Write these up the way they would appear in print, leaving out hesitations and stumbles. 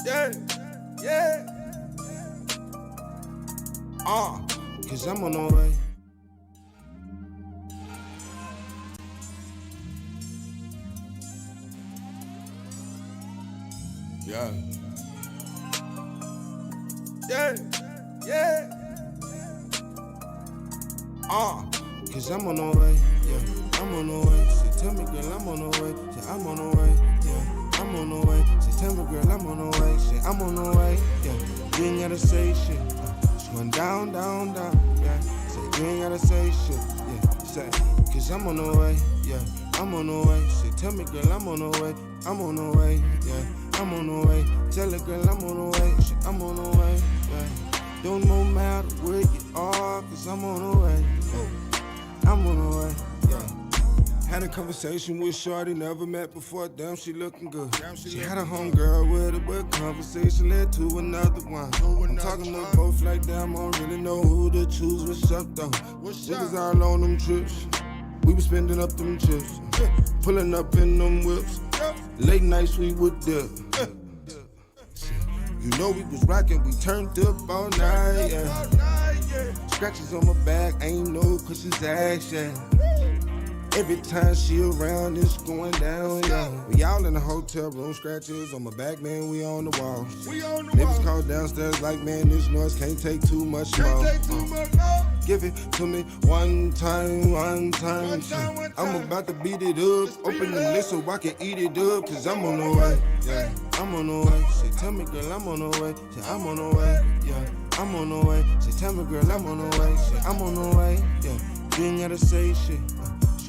Yeah, yeah. Cause I'm on the way. Yeah. Yeah, yeah. Cause I'm on the way, yeah, I'm on the way. She tell me, girl, I'm on the way, yeah, I'm on the way, yeah, I'm on the way. She tell me, girl, I'm on the way, say I'm on the way, yeah. You ain't gotta say shit, it's going down, down, down, yeah. Say you ain't gotta say shit, yeah. Say, cause I'm on the way, yeah, I'm on the way. She tell me, girl, I'm on the way, I'm on the way, yeah, I'm on the way. Tell her, girl, I'm on the way, she, I'm on the way, yeah. Don't no matter where you are, cause I'm on the way, yeah. I'm on the way, yeah. Had a conversation with shorty, never met before, damn, she looking good. She had a homegirl with her, but conversation led to another one. I'm talking to both like damn, I don't really know who to choose. What's up though? Niggas all on them trips. We was spending up them chips, pulling up in them whips. Late nights we would dip. You know we was rockin', we turned up all night, yeah. Scratches on my back, ain't no cushions action. Every time she around, it's going down, yeah. We all in the hotel room, scratches on my back, man, we on the wall. Niggas call downstairs like, man, this noise can't take too much more. Give it to me one time, one time. I'm about to beat it up, open the list so I can eat it up, cause I'm on the way, yeah. I'm on the way, she tell me, girl, I'm on the way, say I'm on the way, yeah. I'm on the way, she tell me, girl, I'm on the way, say I'm on the way, yeah. You ain't gotta say shit.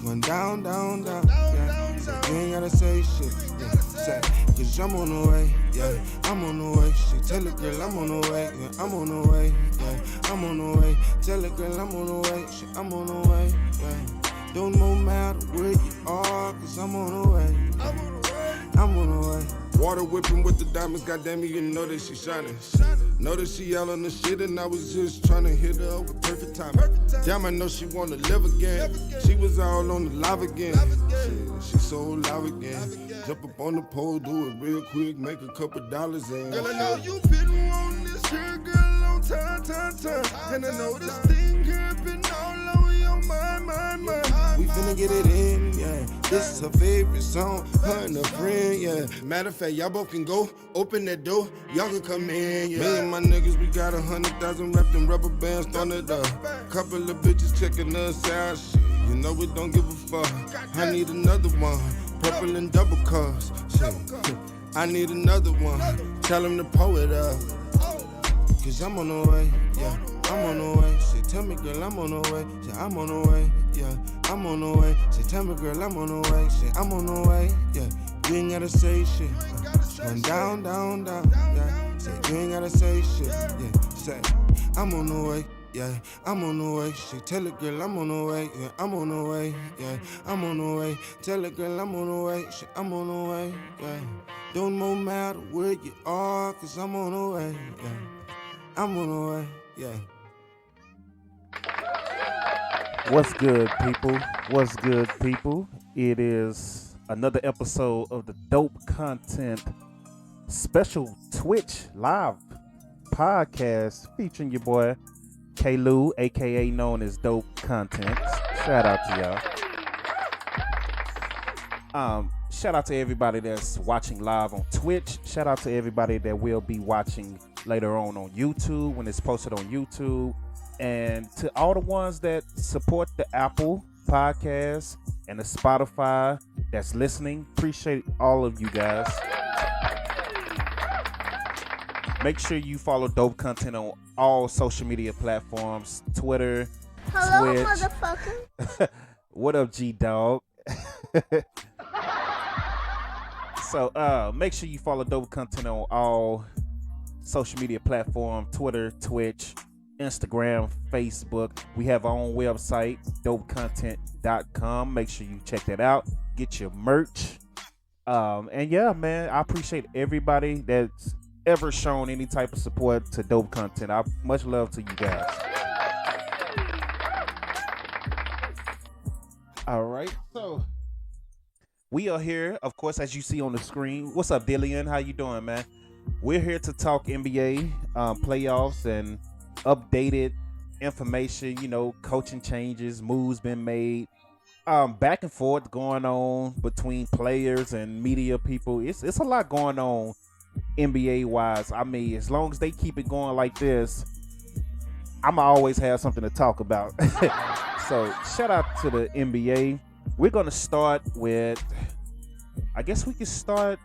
Going down, down, down, yeah. Say, you ain't gotta say shit, yeah. Say, cause I'm on the way, yeah. I'm on the way. She tell her, girl, I'm on the way, yeah. I'm on the way, yeah. I'm on the way. Tell her, girl, I'm on the way, she, I'm on the way, yeah. Don't no matter where you are, cause I'm on the way, yeah. I'm on the way. Water whipping with the diamonds, goddamn, you know that she shining. Know that she out on the shit, and I was just trying to hit her up with perfect timing. Damn, I know she wanna live again. She was all on the live again. She so live again. Jump up on the pole, do it real quick, make a couple dollars in. Girl, I know you been on this here, girl, on time. And I know this thing here been all over your mind. We finna get it in, yeah. This is her favorite song, her and her friend, yeah. Matter of fact, y'all both can go, open that door, y'all can come in, yeah. Me and my niggas, we got 100,000 wrapped in rubber bands, throwing it up. Couple of bitches checking us out, shit. You know we don't give a fuck. I need another one, purple and double cups, shit. I need another one, tell him to pull it up. Cause I'm on the way, yeah. I'm on the way. She tell me, girl, I'm on the way. Say I'm on the way, yeah. I'm on the way. She tell me, girl, I'm on the way. Say I'm on the way, yeah. You ain't gotta say shit. Going down, down, down, yeah. Say you ain't gotta say shit, yeah. Say I'm on the way, yeah. I'm on the way. She tell her, girl, I'm on the way, yeah. I'm on the way, yeah. I'm on the way. Tell her, girl, I'm on the way. She, I'm on the way, yeah. Don't no matter where you are, cause I'm on the way, yeah. I'm on the way, yeah. What's good, people? What's good, people? It is another episode of the Dope Content special Twitch live podcast featuring your boy K-Lou, aka known as Dope Content. Shout out to y'all. Shout out to everybody that's watching live on Twitch. Shout out to everybody that will be watching later on YouTube when it's posted on YouTube. And to all the ones that support the Apple Podcast and the Spotify that's listening, appreciate all of you guys. Make sure you follow Dope Content on all social media platforms, Twitter, Hello, Twitch. motherfucker. What up, G-Dog? So make sure you follow Dope Content on all social media platforms, Twitter, Twitch, Instagram, Facebook. We have our own website, dopecontent.com. Make sure you check that out. Get your merch. And yeah, man, I appreciate everybody that's ever shown any type of support to Dope Content. Much love to you guys. All right, so we are here, of course, as you see on the screen. What's up, Dillian? How you doing, man? We're here to talk NBA playoffs and updated information, coaching changes, moves been made, back and forth going on between players and media people. It's a lot going on NBA wise. I mean, as long as they keep it going like this, I'ma always have something to talk about. So shout out to the NBA. We're gonna start with, I guess we can start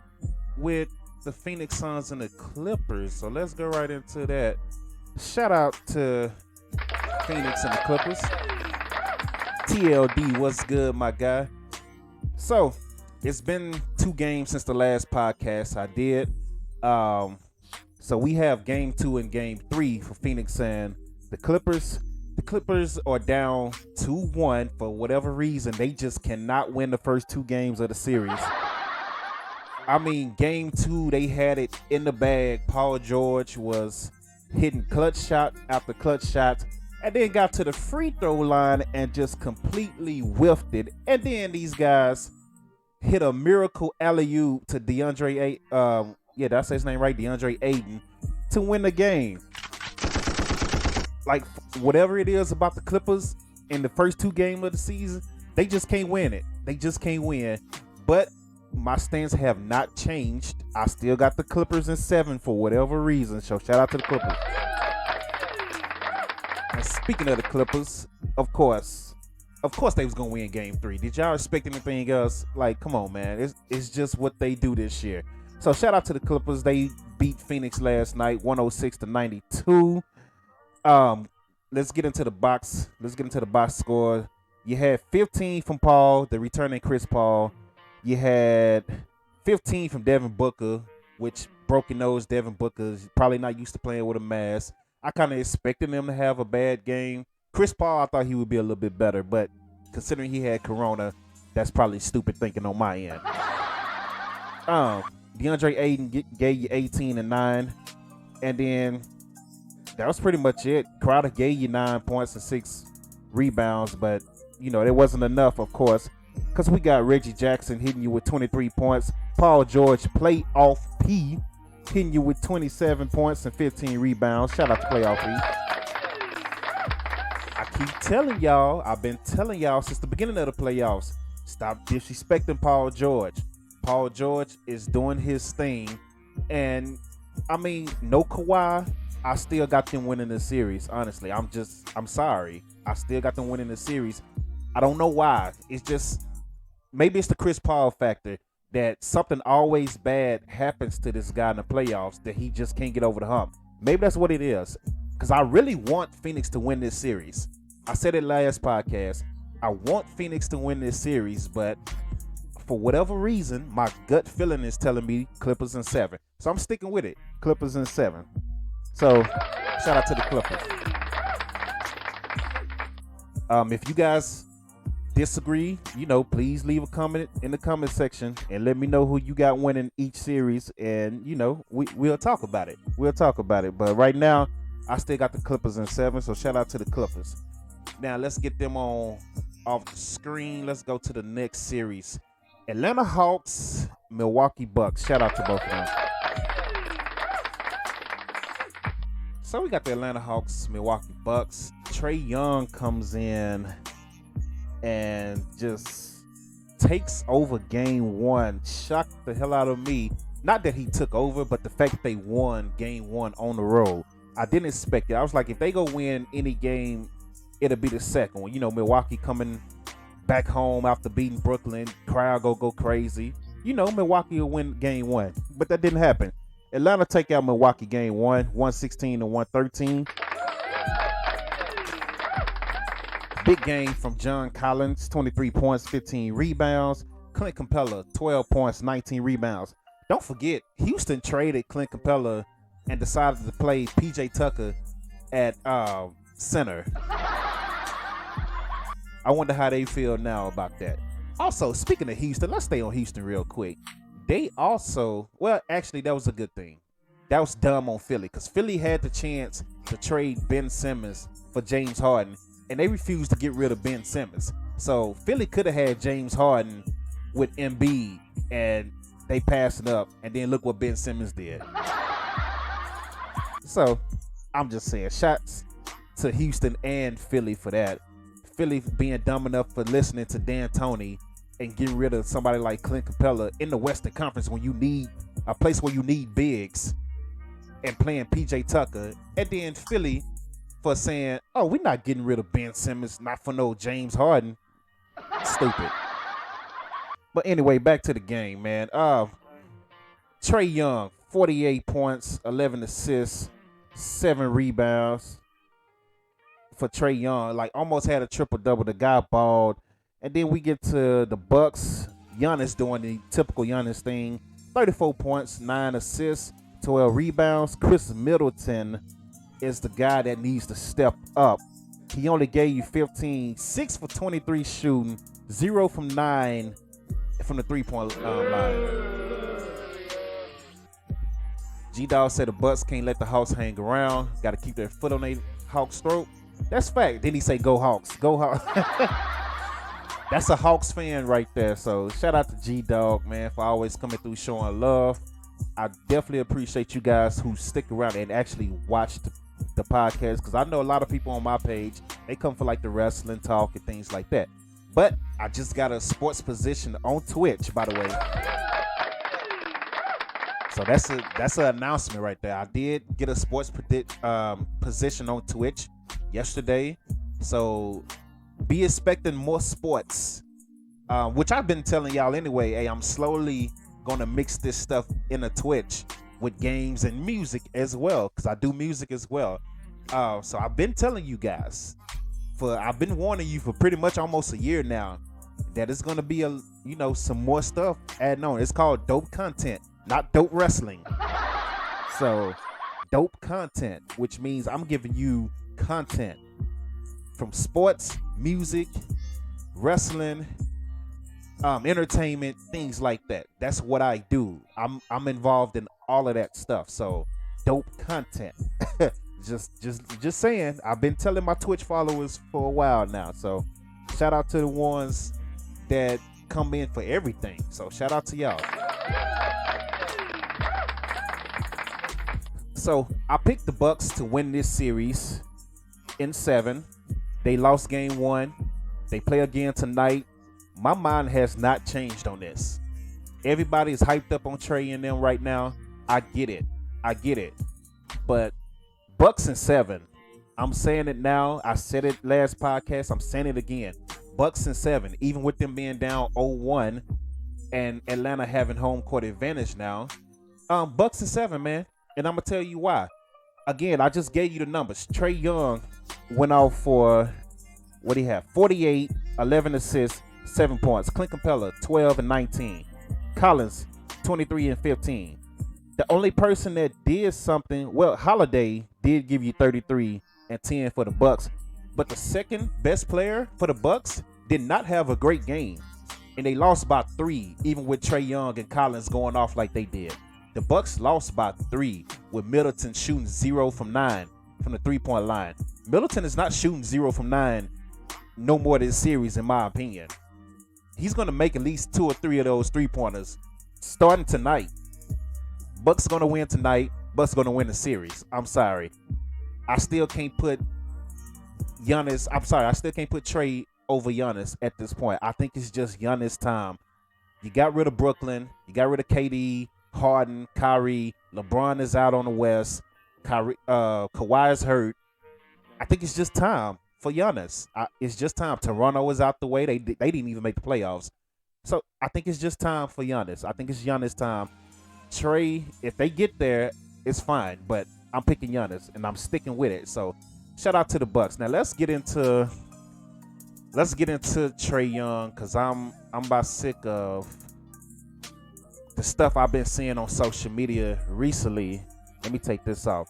with the Phoenix Suns and the Clippers. So let's go right into that. Shout out to Phoenix and the Clippers. TLD, what's good, my guy? So it's been 2 games since the last podcast I did. So we have game 2 and game 3 for Phoenix and the Clippers. The Clippers are down 2-1 for whatever reason. They just cannot win the first 2 games of the series. I mean, game 2, they had it in the bag. Paul George was hitting clutch shot after clutch shot, and then got to the free throw line and just completely whiffed it. And then these guys hit a miracle alley-oop to DeAndre, did I say his name right? DeAndre Ayton, to win the game. Like, whatever it is about the Clippers in the first 2 games of the season, they just can't win it. They just can't win. But my stance have not changed. I still got the Clippers in 7 for whatever reason. So shout out to the Clippers. And speaking of the Clippers, of course they was gonna win game 3. Did y'all expect anything else? Like, come on, man. It's just what they do this year. So shout out to the Clippers. They beat Phoenix last night, 106-92. Let's get into the box. Let's get into the box score. You had 15 from Paul, the returning Chris Paul. You had 15 from Devin Booker, which broken nose Devin Booker is probably not used to playing with a mask. I kind of expected him to have a bad game. Chris Paul, I thought he would be a little bit better, but considering he had corona, that's probably stupid thinking on my end. DeAndre Ayton gave you 18 and 9, and then that was pretty much it. Crowder gave you 9 points and 6 rebounds, but there wasn't enough, of course, because we got Reggie Jackson hitting you with 23 points. Paul George, playoff P, hitting you with 27 points and 15 rebounds. Shout out to playoff P. I keep telling y'all, I've been telling y'all since the beginning of the playoffs, stop disrespecting Paul George. Paul George is doing his thing, and I mean, no Kawhi, I still got them winning the series. Honestly, I'm sorry. I still got them winning the series. I don't know why. It's just, maybe it's the Chris Paul factor that something always bad happens to this guy in the playoffs that he just can't get over the hump. Maybe that's what it is. Because I really want Phoenix to win this series. I said it last podcast. I want Phoenix to win this series, but for whatever reason, my gut feeling is telling me Clippers in 7. So I'm sticking with it. Clippers in 7. So, shout out to the Clippers. If you guys disagree, please leave a comment in the comment section and let me know who you got winning each series, and we'll talk about it. But right now, I still got the Clippers in 7, so shout out to the Clippers. Now let's get them off the screen. Let's go to the next series. Atlanta Hawks, Milwaukee Bucks. Shout out to both of them. So we got the Atlanta Hawks, Milwaukee Bucks. Trae Young comes in and just takes over game 1. Shocked the hell out of me. Not that he took over, but the fact that they won game 1 on the road. I didn't expect it. I was like, if they go win any game, it'll be the second one. Milwaukee coming back home after beating Brooklyn. Crowd go crazy. Milwaukee will win game 1. But that didn't happen. Atlanta take out Milwaukee game 1, 116-113. Big game from John Collins, 23 points, 15 rebounds. Clint Capella, 12 points, 19 rebounds. Don't forget, Houston traded Clint Capella and decided to play PJ Tucker at center. I wonder how they feel now about that. Also, speaking of Houston, let's stay on Houston real quick. They also, actually, that was a good thing. That was dumb on Philly, because Philly had the chance to trade Ben Simmons for James Harden, and they refused to get rid of Ben Simmons. So Philly could have had James Harden with Embiid, and they passed it up, and then look what Ben Simmons did. So I'm just saying, shots to Houston and Philly for that. Philly being dumb enough for listening to D'Antoni and getting rid of somebody like Clint Capella in the Western Conference when you need a place where you need bigs and playing PJ Tucker. And then Philly for saying, oh, we're not getting rid of Ben Simmons, not for no James Harden. Stupid. But anyway, back to the game, man. Trae Young, 48 points, 11 assists, 7 rebounds for Trae Young. Like, almost had a triple-double. The guy balled. And then we get to the Bucks. Giannis doing the typical Giannis thing. 34 points, 9 assists, 12 rebounds. Chris Middleton is the guy that needs to step up. He only gave you 15, 6 for 23 shooting, 0 from 9 from the three-point line. G-Dog said the Bucks can't let the Hawks hang around. Got to keep their foot on their Hawks' throat. That's fact. Then he say, go Hawks. Go Hawks. That's a Hawks fan right there. So shout out to G-Dog, man, for always coming through showing love. I definitely appreciate you guys who stick around and actually watch the podcast, because I know a lot of people on my page, they come for like the wrestling talk and things like that. But I just got a sports position on Twitch, by the way. So that's an announcement right there. I did get a sports position on Twitch yesterday. So be expecting more sports, which I've been telling y'all anyway. Hey, I'm slowly going to mix this stuff in a Twitch with games and music as well, because I do music as well. So I've been telling you guys, I've been warning you for pretty much almost a year now that it's going to be some more stuff adding on. It's called Dope Content, not Dope Wrestling. So Dope Content, which means I'm giving you content from sports, music, wrestling, entertainment, things like that. That's what I do. I'm involved in all of that stuff. So Dope Content. just saying. I've been telling my Twitch followers for a while now. So shout out to the ones that come in for everything. So shout out to y'all. So I picked the Bucks to win this series in 7. They lost game 1. They play again tonight. My mind has not changed on this. Everybody is hyped up on Trae and them right now. I get it. But Bucks in 7. I'm saying it now. I said it last podcast. I'm saying it again. Bucks in 7. Even with them being down 0-1 and Atlanta having home court advantage now. Bucks in 7, man. And I'm going to tell you why. Again, I just gave you the numbers. Trae Young went off for, what do you have? 48, 11 assists, 7 points. Clint Capella, 12 and 19. Collins, 23 and 15. The only person that did something, well, Holiday did give you 33 and 10 for the Bucks, but the second best player for the Bucks did not have a great game, and they lost by 3, even with Trae Young and Collins going off like they did. The Bucks lost by 3 with Middleton shooting 0 from 9 from the three-point line. Middleton is not shooting 0 from 9 no more this series, in my opinion. He's going to make at least 2 or 3 of those three-pointers starting tonight. Bucks going to win tonight. Bucks going to win the series. I'm sorry. I still can't put Giannis. I'm sorry. I still can't put Trae over Giannis at this point. I think it's just Giannis' time. You got rid of Brooklyn. You got rid of KD, Harden, Kyrie. LeBron is out on the West. Kawhi is hurt. I think it's just time for Giannis. It's just time. Toronto is out the way. They didn't even make the playoffs. So I think it's just time for Giannis. I think it's Giannis' time. Trae, if they get there, it's fine. But I'm picking Giannis, and I'm sticking with it. So shout out to the Bucks. Now let's get into Trae Young, because I'm about sick of the stuff I've been seeing on social media recently. Let me take this off.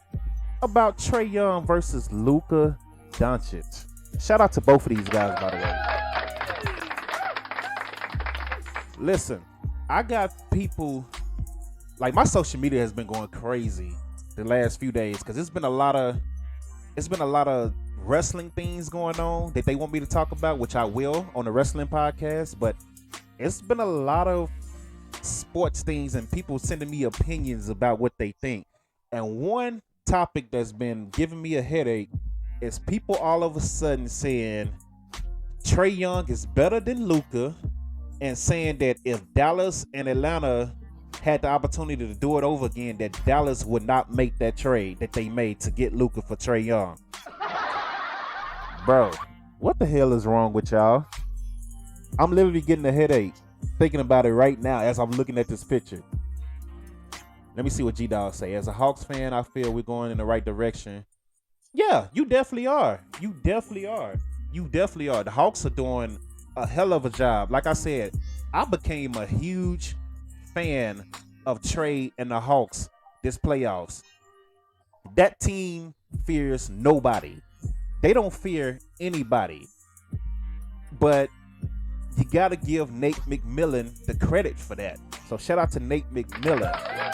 About Trae Young versus Luka Doncic. Shout out to both of these guys, by the way. Listen, I got people, like, my social media has been going crazy the last few days, because it's been a lot of wrestling things going on that they want me to talk about, which I will on the wrestling podcast. But it's been a lot of sports things and people sending me opinions about what they think. And one topic that's been giving me a headache is people all of a sudden saying Trae Young is better than Luka, and saying that if Dallas and Atlanta had the opportunity to do it over again, that Dallas would not make that trade that they made to get Luka for Trae Young. Bro, what the hell is wrong with y'all? I'm literally getting a headache thinking about it right now as I'm looking at this picture. Let me see what G-Dog say. As a Hawks fan, I feel we're going in the right direction. Yeah, you definitely are. You definitely are. You definitely are. The Hawks are doing a hell of a job. Like I said, I became a huge fan of Trae and the Hawks this playoffs. That team fears nobody. They don't fear anybody. But you got to give Nate McMillan the credit for that. So shout out to Nate McMillan.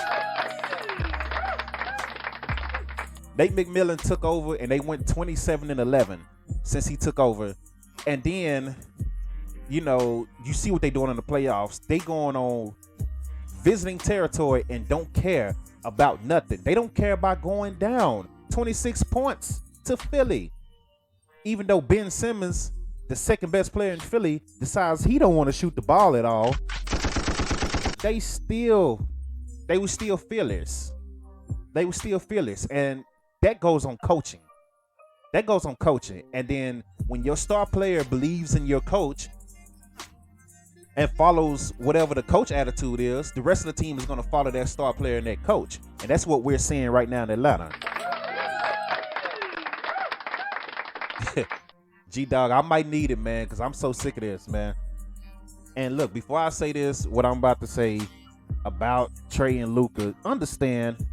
Nate McMillan took over and they went 27-11 since he took over. And then, you know, you see what they're doing in the playoffs. They going on visiting territory and don't care about nothing. They don't care about going down 26 points to Philly. Even though Ben Simmons, the second best player in Philly, decides he don't want to shoot the ball at all, they were still fearless. They were still fearless. And that goes on coaching. That goes on coaching. And then when your star player believes in your coach and follows whatever the coach attitude is, the rest of the team is going to follow that star player and that coach. And that's what we're seeing right now in Atlanta. G-Dog, I might need it, man, because I'm so sick of this, man. And look, before I say this, what I'm about to say about Trae and Luka, understand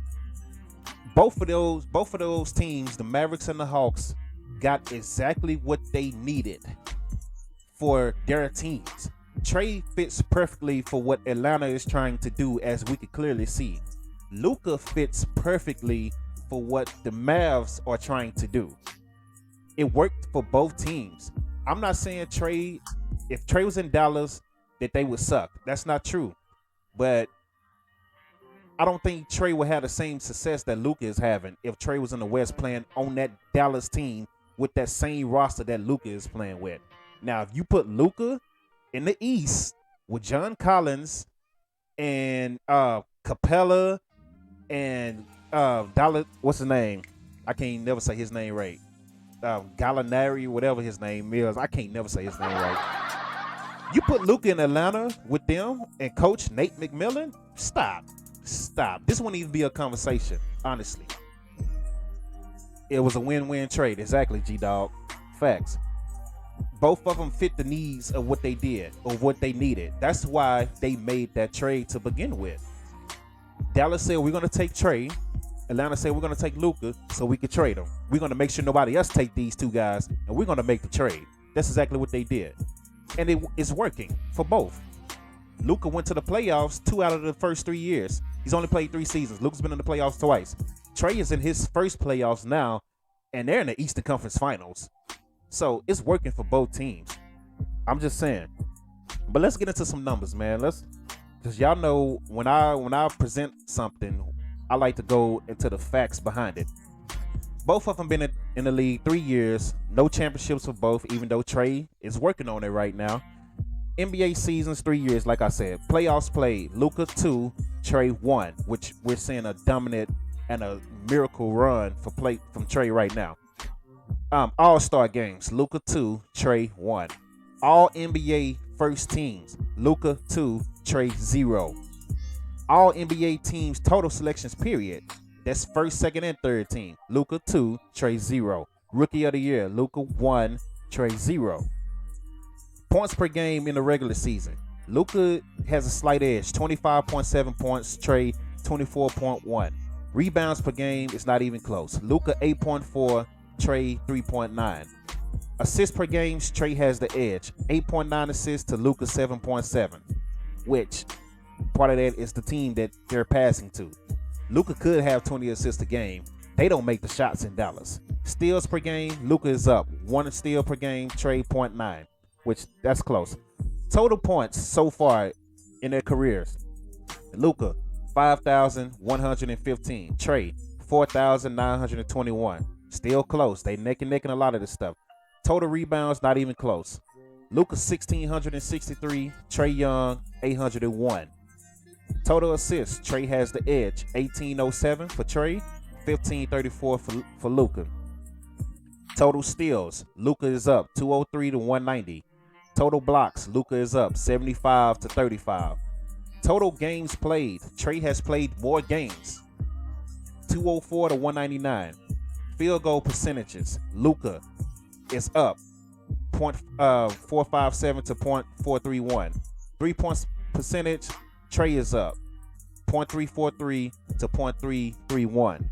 both of those teams, the Mavericks and the Hawks, got exactly what they needed for their teams. Trae fits perfectly for what Atlanta is trying to do, as we could clearly see. Luka fits perfectly for what the Mavs are trying to do. It worked for both teams. I'm not saying Trae, if Trae was in Dallas, that they would suck. That's not true. But I don't think Trae would have the same success that Luka is having if Trae was in the West playing on that Dallas team with that same roster that Luka is playing with. Now, if you put Luka in the East with John Collins and Capella and Dallas, what's his name? I can't never say his name right. Gallinari, whatever his name is. I can't never say his name right. You put Luka in Atlanta with them and coach Nate McMillan? Stop. This wouldn't even be a conversation, honestly. It was a win-win trade. Exactly, G-Dog. Facts. Both of them fit the needs of what they did or what they needed. That's why they made that trade to begin with. Dallas said, we're going to take Trae. Atlanta said, we're going to take Luka so we could trade them. We're going to make sure nobody else take these two guys, and we're going to make the trade. That's exactly what they did. And it's working for both. Luka went to the playoffs 2 out of the first 3 years. He's only played 3 seasons. Luka's been in the playoffs twice. Trae is in his first playoffs now, and they're in the Eastern Conference Finals. So it's working for both teams. I'm just saying. But let's get into some numbers, man. Because y'all know when I present something, I like to go into the facts behind it. Both of them been in the league 3 years. No championships for both, even though Trae is working on it right now. NBA seasons 3 years, like I said. Playoffs played. Luka 2, Trae 1, which we're seeing a dominant and a miracle run from Trae right now. All-Star games. Luka 2, Trae 1. All NBA first teams. Luka 2, Trae 0. All NBA teams total selections period. That's first, second, and third team. Luka 2, Trae 0. Rookie of the year, Luka 1, Trae 0. Points per game in the regular season. Luka has a slight edge, 25.7 points, Trae 24.1. Rebounds per game is not even close. Luka 8.4, Trae 3.9. Assists per game, Trae has the edge. 8.9 assists to Luka 7.7, which part of that is the team that they're passing to. Luka could have 20 assists a game. They don't make the shots in Dallas. Steals per game, Luka is up. 1 steal per game, Trae 0.9, which that's close. Total points so far in their careers. Luka, 5,115. Trae, 4,921. Still close. They neck and neck in a lot of this stuff. Total rebounds, not even close. Luka 1,663. Trae Young 801. Total assists, Trae has the edge. 1,807 for Trae, 1,534 for Luka. Total steals, Luka is up 203 to 190. Total blocks, Luka is up 75 to 35. Total games played, Trae has played more games. 204 to 199. Field goal percentages, Luka is up .457 to .431. 3-point percentage, Trae is up .343 to .331.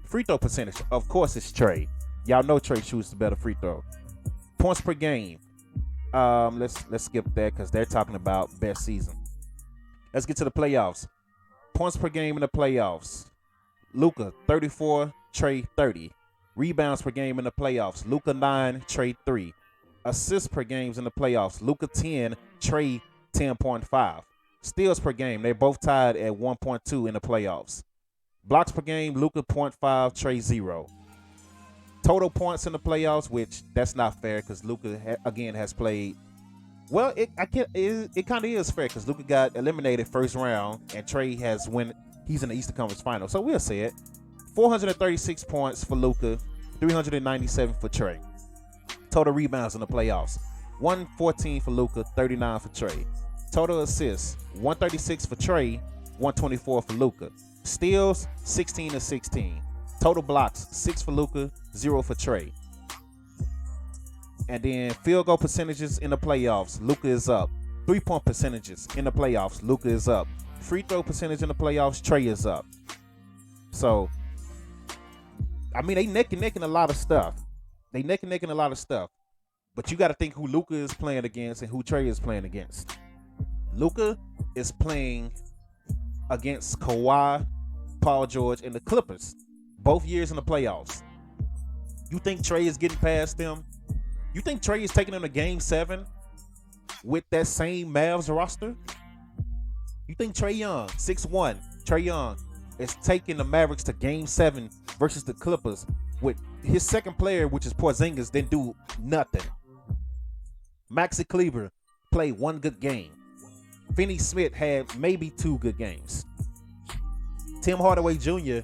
Free throw percentage, of course, it's Trae. Y'all know Trae shoots the better free throw. Points per game. Let's skip that because they're talking about best season. Let's get to the playoffs. Points per game in the playoffs. Luka 34, Trae 30. Rebounds per game in the playoffs. Luka 9, Trae 3. Assists per games in the playoffs. Luka 10, Trae 10.5. Steals per game. They're both tied at 1.2 in the playoffs. Blocks per game. Luka 0.5, Trae 0. Total points in the playoffs, which that's not fair because Luka again has played. Well, it kind of is fair because Luka got eliminated first round and Trae has win. He's in the Eastern Conference Final, so we'll say it. 436 points for Luka, 397 for Trae. Total rebounds in the playoffs: 114 for Luka, 39 for Trae. Total assists: 136 for Trae, 124 for Luka. Steals: 16 to 16. Total blocks: 6 for Luka, 0 for Trae. And then field goal percentages in the playoffs, Luka is up. 3-point percentages in the playoffs, Luka is up. Free throw percentage in the playoffs, Trae is up. So, I mean, they neck and neck in a lot of stuff. But you got to think who Luka is playing against and who Trae is playing against. Luka is playing against Kawhi, Paul George, and the Clippers. Both years in the playoffs. You think Trae is getting past them? You think Trae is taking them to Game 7 with that same Mavs roster? You think Trae Young, 6'1", Trae Young is taking the Mavericks to Game 7 versus the Clippers with his second player, which is Porzingis, didn't do nothing. Maxi Kleber played one good game. Finney Smith had maybe 2 good games. Tim Hardaway Jr.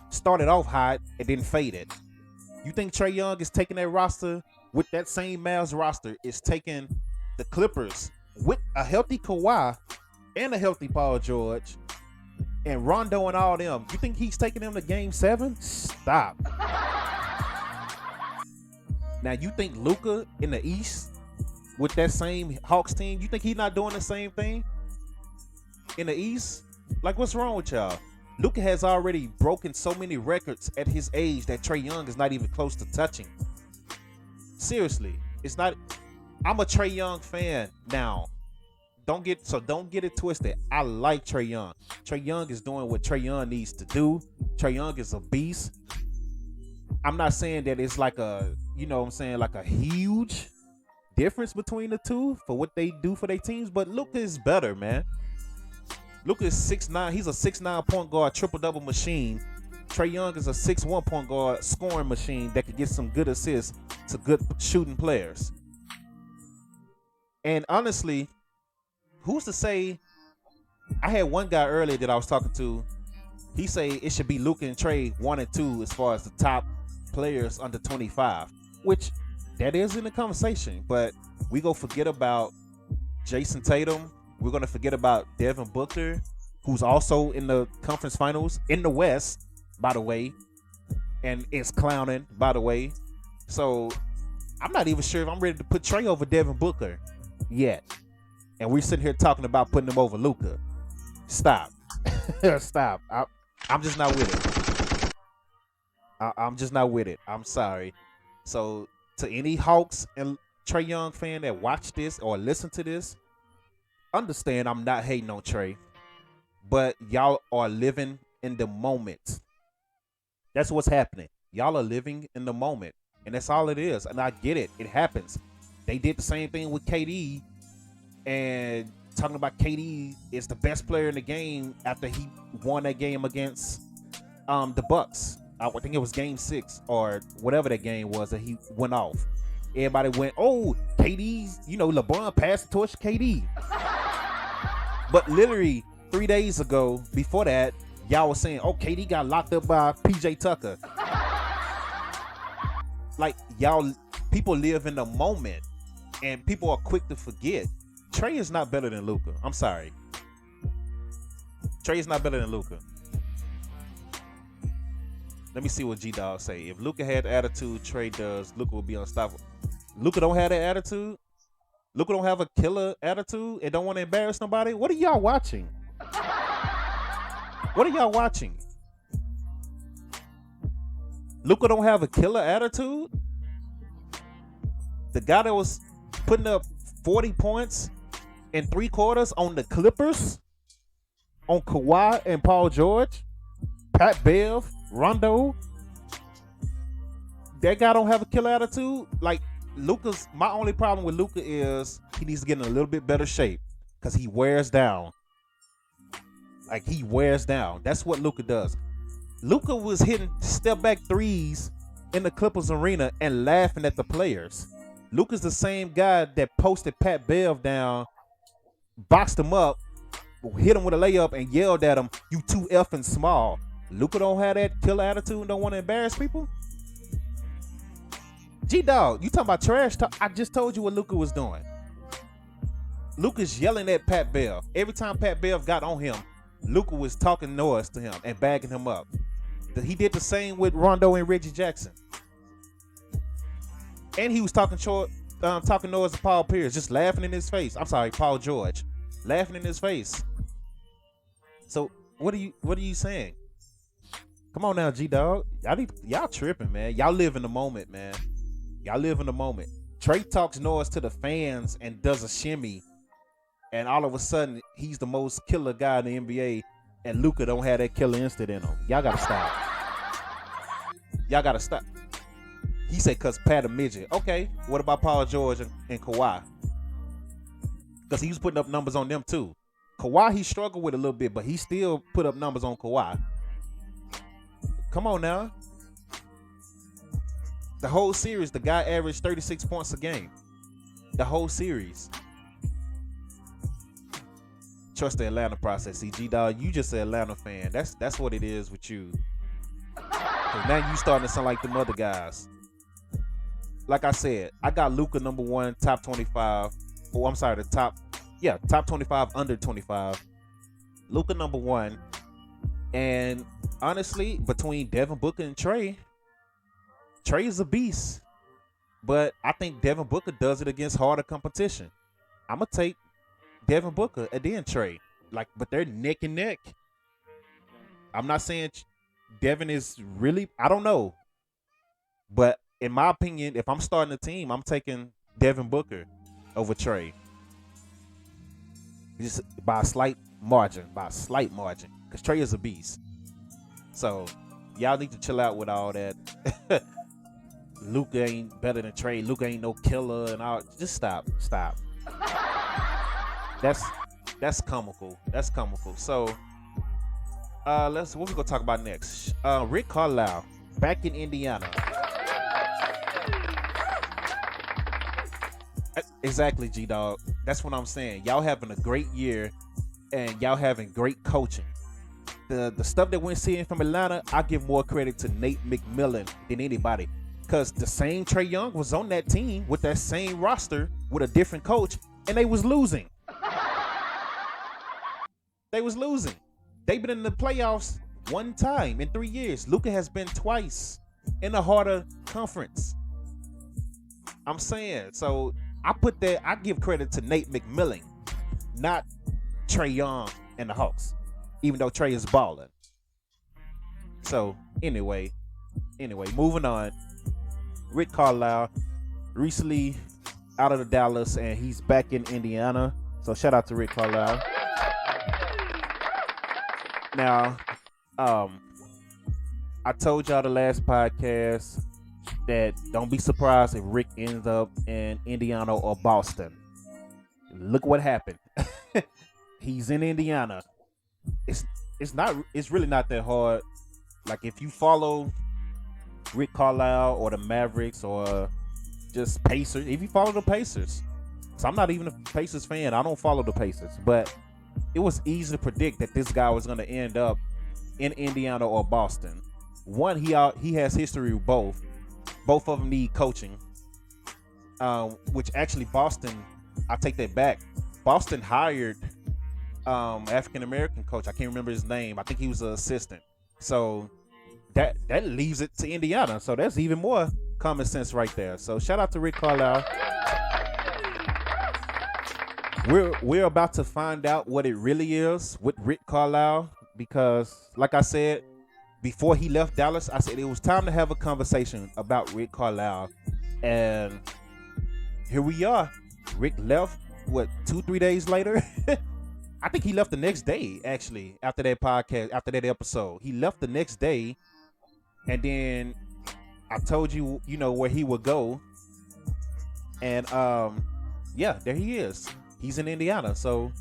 started off hot and then faded. You think Trae Young is taking that roster with that same Mavs roster, is taking the Clippers with a healthy Kawhi and a healthy Paul George and Rondo and all them? You think he's taking them to Game 7? Stop. Now, you think Luka in the East with that same Hawks team, you think he's not doing the same thing in the East? Like, what's wrong with y'all? Luka has already broken so many records at his age that Trae Young is not even close to touching. Seriously, it's not. I'm a Trae Young fan now. Don't get it twisted. I like Trae Young. Trae Young is doing what Trae Young needs to do. Trae Young is a beast. I'm not saying that it's like a, like a huge difference between the two for what they do for their teams, but Luka is better, man. Luka is 6'9". He's a 6'9" point guard, triple-double machine. Trae Young is a 6'1" point guard, scoring machine that could get some good assists to good shooting players. And honestly, who's to say? I had one guy earlier that I was talking to. He say it should be Luka and Trae 1 and 2 as far as the top players under 25, which that is in the conversation. But we go forget about Jason Tatum. We're going to forget about Devin Booker, who's also in the conference finals in the West, by the way, and is clowning, by the way. So I'm not even sure if I'm ready to put Trae over Devin Booker yet. And we're sitting here talking about putting him over Luka. Stop. Stop. I'm just not with it. I'm just not with it. I'm sorry. So to any Hawks and Trae Young fan that watch this or listen to this, understand I'm not hating on Trae, but y'all are living in the moment. That's what's happening. Y'all are living in the moment, and that's all it is. And I get it. It happens. They did the same thing with KD, and talking about KD is the best player in the game after he won that game against the Bucks. I think it was game 6 or whatever that game was that he went off. Everybody went, oh, KD's, LeBron passed the torch to KD. But literally 3 days ago, before that, y'all was saying, oh, KD got locked up by PJ Tucker. Like, y'all, people live in the moment, and people are quick to forget. Trae is not better than Luka. I'm sorry. Trae is not better than Luka. Let me see what G-Dog say. If Luka had the attitude Trae does, Luka would be unstoppable. Luka don't have that attitude? Luka don't have a killer attitude and don't want to embarrass nobody? What are y'all watching? What are y'all watching? Luka don't have a killer attitude? The guy that was putting up 40 points in 3 quarters on the Clippers, on Kawhi and Paul George, Pat Bev, Rondo, that guy don't have a killer attitude? Like, my only problem with Luka is he needs to get in a little bit better shape because he wears down. Like, he wears down. That's what Luka does. Luka was hitting step back threes in the Clippers arena and laughing at the players. Luka's the same guy that posted Pat Bev down, boxed him up, hit him with a layup, and yelled at him, "You too effing small." Luka don't have that killer attitude and don't want to embarrass people? G-Dog, you talking about trash talk? I just told you what Luka was doing. Luka's yelling at Pat Bev. Every time Pat Bev got on him, Luka was talking noise to him and bagging him up. He did the same with Rondo and Reggie Jackson. And he was talking noise to Paul Pierce, just laughing in his face. I'm sorry, Paul George. Laughing in his face. So what are you saying? Come on now, G-Dog. Y'all tripping, man. Y'all live in the moment, man. Y'all live in the moment. Trae talks noise to the fans and does a shimmy, and all of a sudden he's the most killer guy in the NBA, and Luka don't have that killer instinct in him. Y'all gotta stop. Y'all gotta stop. He said, "Cause Pat a midget." Okay, what about Paul George and Kawhi? Because he was putting up numbers on them too. Kawhi, he struggled with a little bit, but he still put up numbers on Kawhi. Come on now. The whole series, the guy averaged 36 points a game. The whole series. Trust the Atlanta process. See, G-Dog, you just an Atlanta fan. That's what it is with you. 'Cause now you starting to sound like them other guys. Like I said, I got Luka number 1, top 25. Oh, I'm sorry, top 25, under 25. Luka number 1. And honestly, between Devin Booker and Trae is a beast. But I think Devin Booker does it against harder competition. I'm going to take Devin Booker and then Trae. But they're neck and neck. I'm not saying Devin is really, I don't know. But in my opinion, if I'm starting a team, I'm taking Devin Booker over Trae. Just by a slight margin. Because Trae is a beast. So, y'all need to chill out with all that. Luka ain't better than Trae. Luka ain't no killer and all. Just stop. That's comical. So, what we gonna talk about next? Rick Carlisle back in Indiana. Exactly, G-Dog. That's what I'm saying. Y'all having a great year, and y'all having great coaching. The stuff that we're seeing from Atlanta, I give more credit to Nate McMillan than anybody. Because the same Trae Young was on that team with that same roster with a different coach, and they was losing. They've been in the playoffs 1 time in 3 years. Luka has been twice in a harder conference. I'm saying, so I give credit to Nate McMillan, not Trae Young and the Hawks, even though Trae is balling. So anyway, moving on. Rick Carlisle recently out of the Dallas, and he's back in Indiana. So shout out to Rick Carlisle. Now, I told y'all the last podcast that don't be surprised if Rick ends up in Indiana or Boston. Look what happened. He's in Indiana. It's really not that hard. Like, if you follow Rick Carlisle or the Mavericks or just Pacers. If you follow the Pacers, so I'm not even a Pacers fan. I don't follow the Pacers, but it was easy to predict that this guy was going to end up in Indiana or Boston. One, he has history with both. Both of them need coaching. Which actually Boston, I take that back. Boston hired African American coach. I can't remember his name. I think he was an assistant. So that leaves it to Indiana. So that's even more common sense right there. So shout out to Rick Carlisle. We're about to find out what it really is with Rick Carlisle, because like I said, before he left Dallas, I said it was time to have a conversation about Rick Carlisle. And here we are. Rick left, 2-3 days later? I think he left the next day, actually, after that podcast, after that episode. He left the next day, and then I told you, where he would go. And yeah, there he is. He's in Indiana. So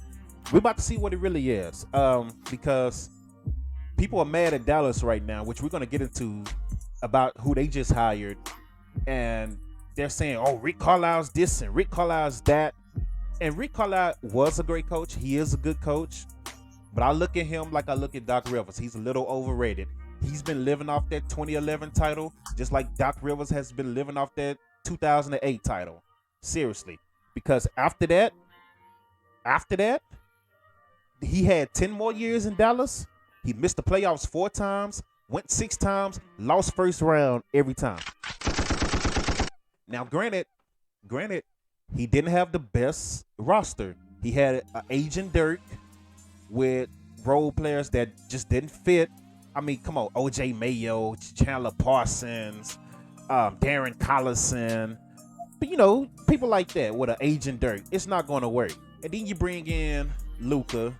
we're about to see what it really is. Because people are mad at Dallas right now, which we're going to get into about who they just hired. And they're saying, oh, Rick Carlisle's this and Rick Carlisle's that. And Rick Carlisle was a great coach. He is a good coach. But I look at him like I look at Doc Rivers. He's a little overrated. He's been living off that 2011 title, just like Doc Rivers has been living off that 2008 title. Seriously. Because after that, he had 10 more years in Dallas. He missed the playoffs 4 times, went 6 times, lost first round every time. Now, granted, he didn't have the best roster. He had an aging Dirk with role players that just didn't fit. I mean, come on, O.J. Mayo, Chandler Parsons, Darren Collison. But, people like that with an aging Dirk. It's not going to work. And then you bring in Luka.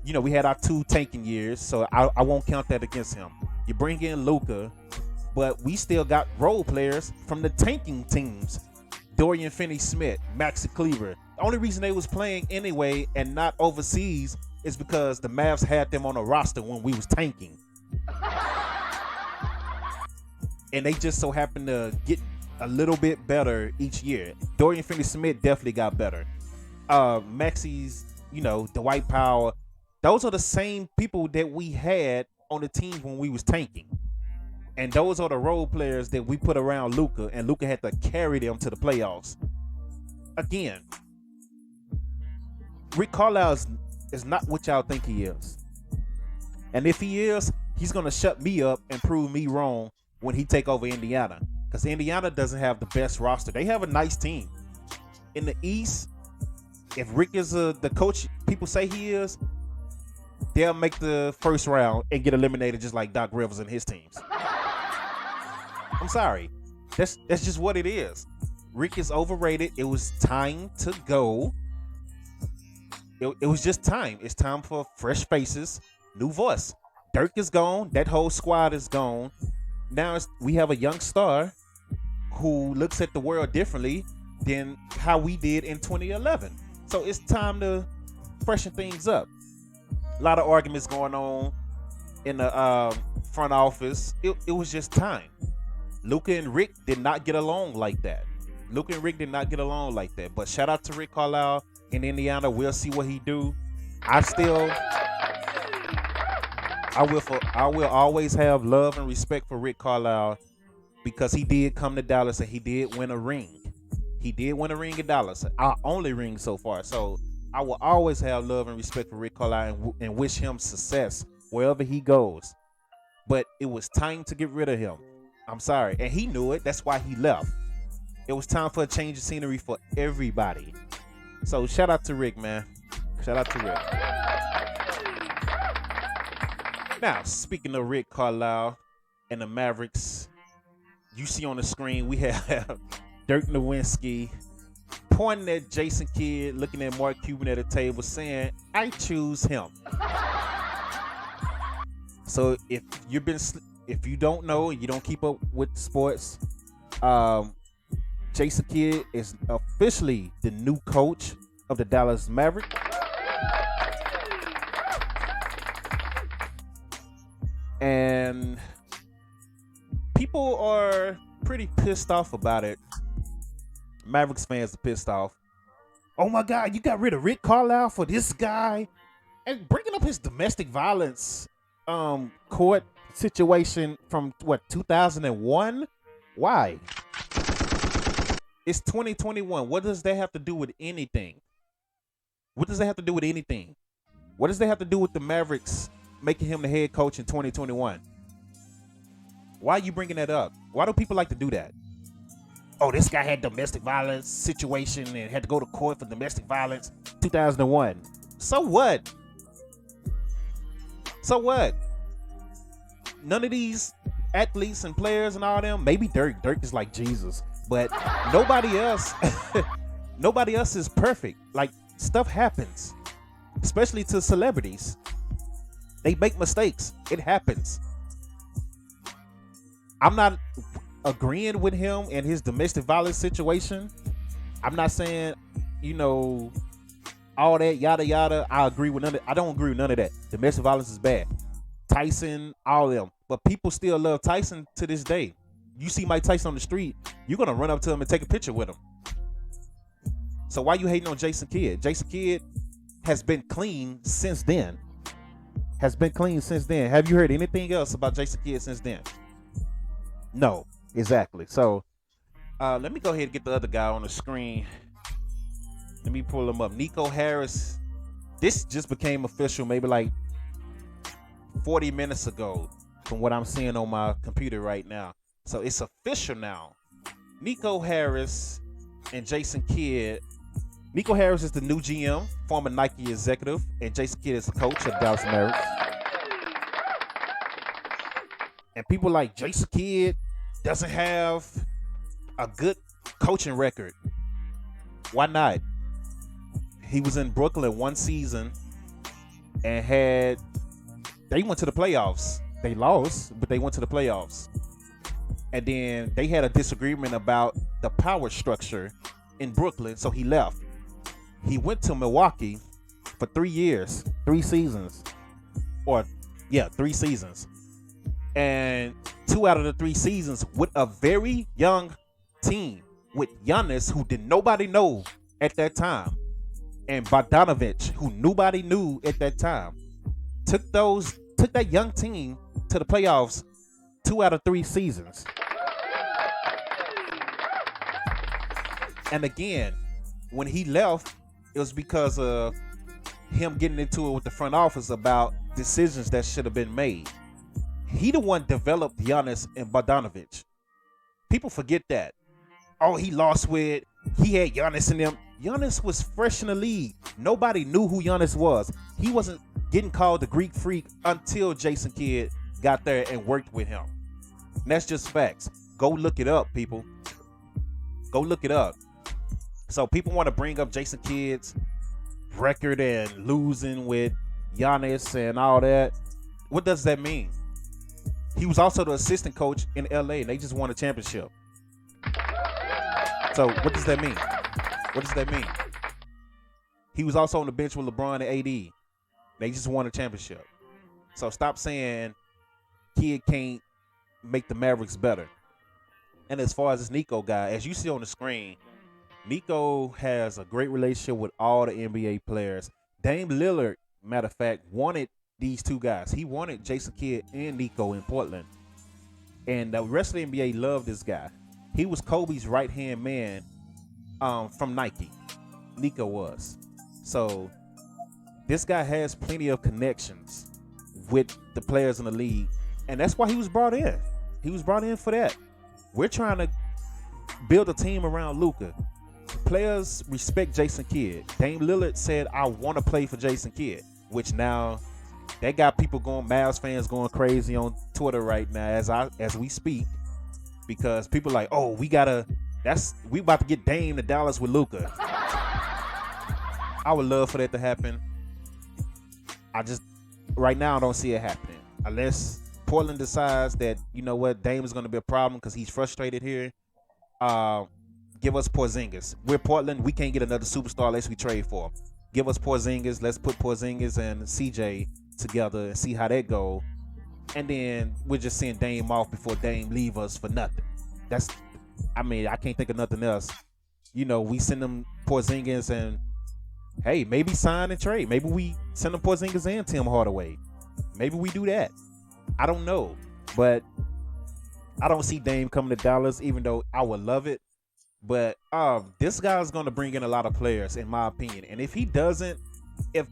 We had our 2 tanking years, so I won't count that against him. You bring in Luka, but we still got role players from the tanking teams. Dorian Finney-Smith, Maxi Kleber. The only reason they was playing anyway and not overseas is because the Mavs had them on a roster when we was tanking. And they just so happened to get a little bit better each year. Dorian Finney-Smith definitely got better. Maxi's, Dwight Powell. Those are the same people that we had on the team when we was tanking. And those are the role players that we put around Luka, and Luka had to carry them to the playoffs. Again, Rick Carlisle is not what y'all think he is. And if he is, he's going to shut me up and prove me wrong when he take over Indiana. Because Indiana doesn't have the best roster. They have a nice team. In the East, if Rick is the coach people say he is, they'll make the first round and get eliminated just like Doc Rivers and his teams. I'm sorry. That's just what it is. Rick is overrated. It was time to go. It was just time. It's time for fresh faces, new voice. Dirk is gone. That whole squad is gone. Now we have a young star who looks at the world differently than how we did in 2011. So it's time to freshen things up. A lot of arguments going on in the front office. It was just time. Luka and Rick did not get along like that. But shout out to Rick Carlisle in Indiana. We'll see what he do. I will always have love and respect for Rick Carlisle because he did come to Dallas and he did win a ring. He did win a ring in Dallas, our only ring so far. So I will always have love and respect for Rick Carlisle and wish him success wherever he goes. But it was time to get rid of him. I'm sorry. And he knew it. That's why he left. It was time for a change of scenery for everybody. So shout out to Rick, man. Shout out to Rick. Now, speaking of Rick Carlisle and the Mavericks, you see on the screen we have Dirk Nowitzki pointing at Jason Kidd, looking at Mark Cuban at a table, saying, "I choose him." So if you don't know and you don't keep up with sports, Jason Kidd is officially the new coach of the Dallas Mavericks. And people are pretty pissed off about it. Mavericks fans are pissed off. Oh my God, you got rid of Rick Carlisle for this guy, and bringing up his domestic violence court situation from 2001. Why? It's 2021. What does that have to do with anything? What does that have to do with anything? What does that have to do with the Mavericks making him the head coach in 2021? Why are you bringing that up? Why do people like to do that? Oh, this guy had domestic violence situation and had to go to court for domestic violence 2001. So what? So what? None of these athletes and players and all them, maybe Dirk. Dirk is like Jesus, but nobody else, nobody else is perfect. Like, stuff happens, especially to celebrities. They make mistakes. It happens. I'm not agreeing with him and his domestic violence situation. I'm not saying, all that yada yada. I agree with none of. I don't agree with none of that. Domestic violence is bad. Tyson, all of them, but people still love Tyson to this day. You see Mike Tyson on the street, you're gonna run up to him and take a picture with him. So why you hating on Jason Kidd? Jason Kidd has been clean since then. Have you heard anything else about Jason Kidd since then? No, exactly. So let me go ahead and get the other guy on the screen. Let me pull him up. Nico Harris. This just became official maybe like 40 minutes ago from what I'm seeing on my computer right now. So it's official now. Nico Harris and Jason Kidd. Nico Harris is the new GM, former Nike executive, and Jason Kidd is the coach of the Dallas Mavericks. And people like Jason Kidd doesn't have a good coaching record. Why not? He was in Brooklyn one season and they went to the playoffs. They lost, but they went to the playoffs. And then they had a disagreement about the power structure in Brooklyn, so he left. He went to Milwaukee for 3 years, 3 seasons. 3 seasons. And 2 out of the 3 seasons with a very young team with Giannis, who did nobody know at that time, and Bogdanovich, who nobody knew at that time. Took that young team to the playoffs 2 out of 3 seasons. And again, when he left, it was because of him getting into it with the front office about decisions that should have been made. He the one developed Giannis and Bogdanovich. People forget that. Oh, he had Giannis in them. Giannis was fresh in the league. Nobody knew who Giannis was. He wasn't getting called the Greek Freak until Jason Kidd got there and worked with him. And that's just facts. Go look it up, people. Go look it up. So people want to bring up Jason Kidd's record and losing with Giannis and all that. What does that mean? He was also the assistant coach in LA and they just won a championship. So what does that mean? What does that mean? He was also on the bench with LeBron and AD. They just won a championship. So stop saying Kidd can't make the Mavericks better. And as far as this Nico guy, as you see on the screen, Nico has a great relationship with all the NBA players. Dame Lillard, matter of fact, wanted these 2 guys. He wanted Jason Kidd and Nico in Portland. And the rest of the NBA loved this guy. He was Kobe's right-hand man from Nike. Nico was. So this guy has plenty of connections with the players in the league. And that's why he was brought in. He was brought in for that. We're trying to build a team around Luka. Players respect Jason Kidd. Dame Lillard said, I want to play for Jason Kidd, which now that got people Mavs fans going crazy on Twitter right now as we speak, because people like, oh, we about to get Dame to Dallas with Luka. I would love for that to happen. Right now I don't see it happening unless Portland decides that, you know what, Dame is going to be a problem because he's frustrated here. Give us Porzingis. We're Portland. We can't get another superstar unless we trade for him. Give us Porzingis. Let's put Porzingis and CJ together and see how that go. and then we're just seeing Dame off before Dame leave us for nothing. I can't think of nothing else. We send them Porzingis and, hey, maybe sign and trade. Maybe we send them Porzingis and Tim Hardaway. Maybe we do that. I don't know. But I don't see Dame coming to Dallas, even though I would love it. But this guy's going to bring in a lot of players, in my opinion. And if he doesn't, if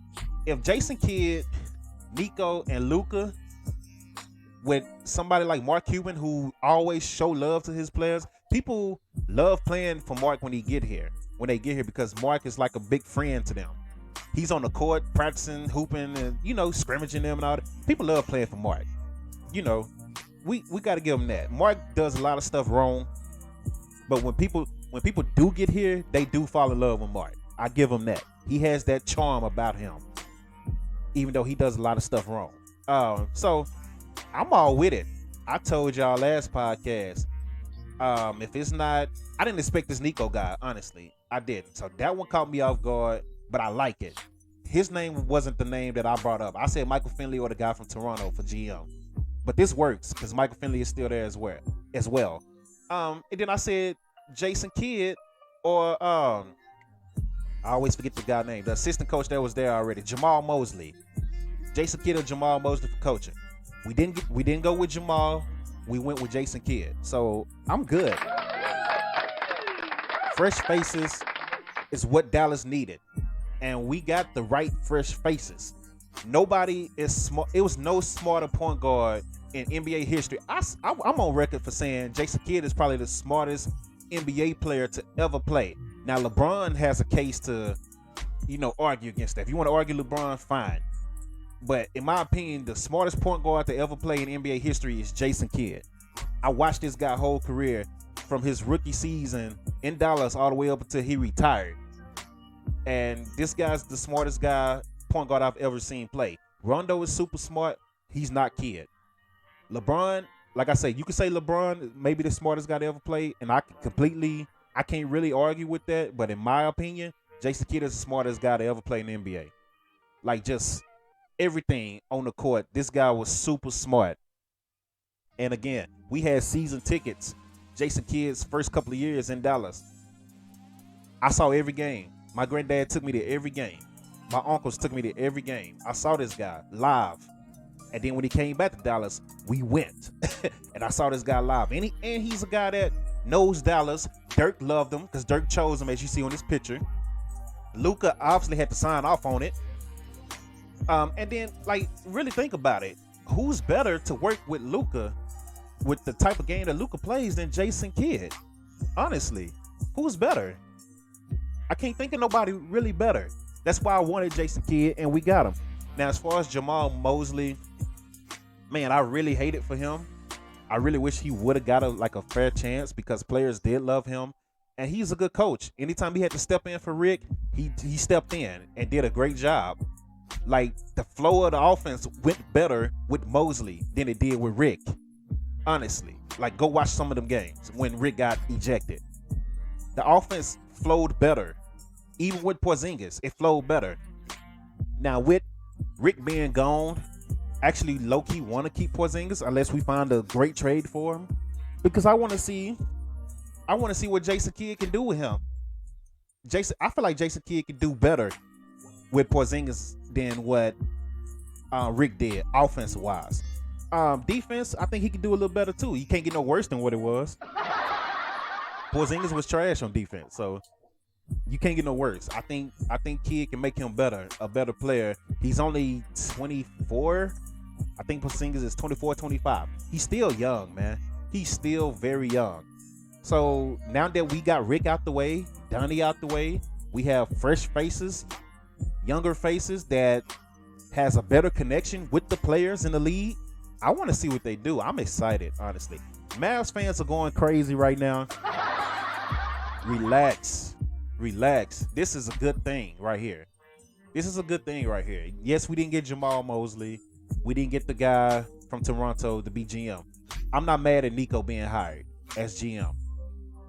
Jason Kidd, Nico, and Luka, with somebody like Mark Cuban, who always show love to his players, people love playing for Mark when they get here, because Mark is like a big friend to them. He's on the court practicing, hooping, and scrimmaging them and all that. People love playing for Mark. We got to give him that. Mark does a lot of stuff wrong, but when people do get here, they do fall in love with Mark. I give him that. He has that charm about him, even though he does a lot of stuff wrong. So I'm all with it. I told y'all last podcast, if it's not, I didn't expect this Nico guy, honestly. I didn't. So that one caught me off guard, but I like it. His name wasn't the name that I brought up. I said Michael Finley or the guy from Toronto for GM. But this works because Michael Finley is still there as well. And then I said Jason Kidd or I always forget the guy's name. The assistant coach that was there already, Jamal Mosley. Jason Kidd or Jamal Mosley for coaching. We didn't go with Jamal. We went with Jason Kidd. So I'm good. Fresh faces is what Dallas needed, and we got the right fresh faces. Nobody is smart. It was no smarter point guard in NBA history. I'm on record for saying Jason Kidd is probably the smartest NBA player to ever play. Now LeBron has a case to, argue against that. If you want to argue LeBron, fine. But in my opinion, the smartest point guard to ever play in NBA history is Jason Kidd. I watched this guy's whole career from his rookie season in Dallas all the way up until he retired. And this guy's the smartest point guard I've ever seen play. Rondo is super smart. He's not Kidd. LeBron, like I say, you could say LeBron maybe the smartest guy to ever play, and I can't really argue with that. But in my opinion, Jason Kidd is the smartest guy to ever play in the NBA. Like, just everything on the court, this guy was super smart. And again, we had season tickets Jason Kidd's first couple of years in Dallas. I saw every game. My granddad took me to every game. My uncles took me to every game. I saw this guy live. And then when he came back to Dallas, we went. And I saw this guy live. And he's a guy that knows Dallas. Dirk loved him because Dirk chose him, as you see on this picture. Luka obviously had to sign off on it. And then, really think about it. Who's better to work with Luka, with the type of game that Luka plays, than Jason Kidd? Honestly, who's better? I can't think of nobody really better. That's why I wanted Jason Kidd, and we got him. Now, as far as Jamal Mosley, man, I really hate it for him. I really wish he would have got a fair chance because players did love him, and he's a good coach. Anytime he had to step in for Rick, he stepped in and did a great job. Like, the flow of the offense went better with Mosley than it did with Rick. Honestly, go watch some of them games when Rick got ejected. The offense flowed better. Even with Porzingis, it flowed better. Now, with Rick being gone, actually low-key want to keep Porzingis unless we find a great trade for him, because I want to see what Jason Kidd can do with him. I feel like Jason Kidd can do better with Porzingis than what Rick did offensive-wise. Defense, I think he can do a little better too. He can't get no worse than what it was. Porzingis was trash on defense, so you can't get no worse. I think Kidd can make him a better player. He's only 24. I think Porzingis is 24, 25. He's still young, man. He's still very young. So now that we got Rick out the way, Donnie out the way, we have fresh faces, younger faces that has a better connection with the players in the league. I want to see what they do. I'm excited, honestly. Mavs fans are going crazy right now. Relax. This is a good thing right here. Yes, we didn't get Jamal Mosley. We didn't get the guy from Toronto to be GM. I'm not mad at Nico being hired as GM.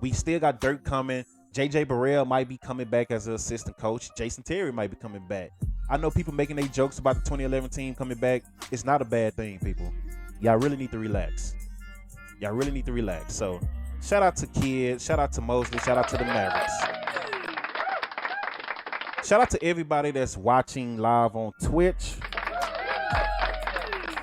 We still got Dirk coming. JJ Barrell might be coming back as an assistant coach. Jason Terry might be coming back. I know people making their jokes about the 2011 team coming back. It's not a bad thing, people. Y'all really need to relax. Y'all really need to relax. So, shout out to Kids. Shout out to Mosley. Shout out to the Mavericks. Shout out to everybody that's watching live on Twitch.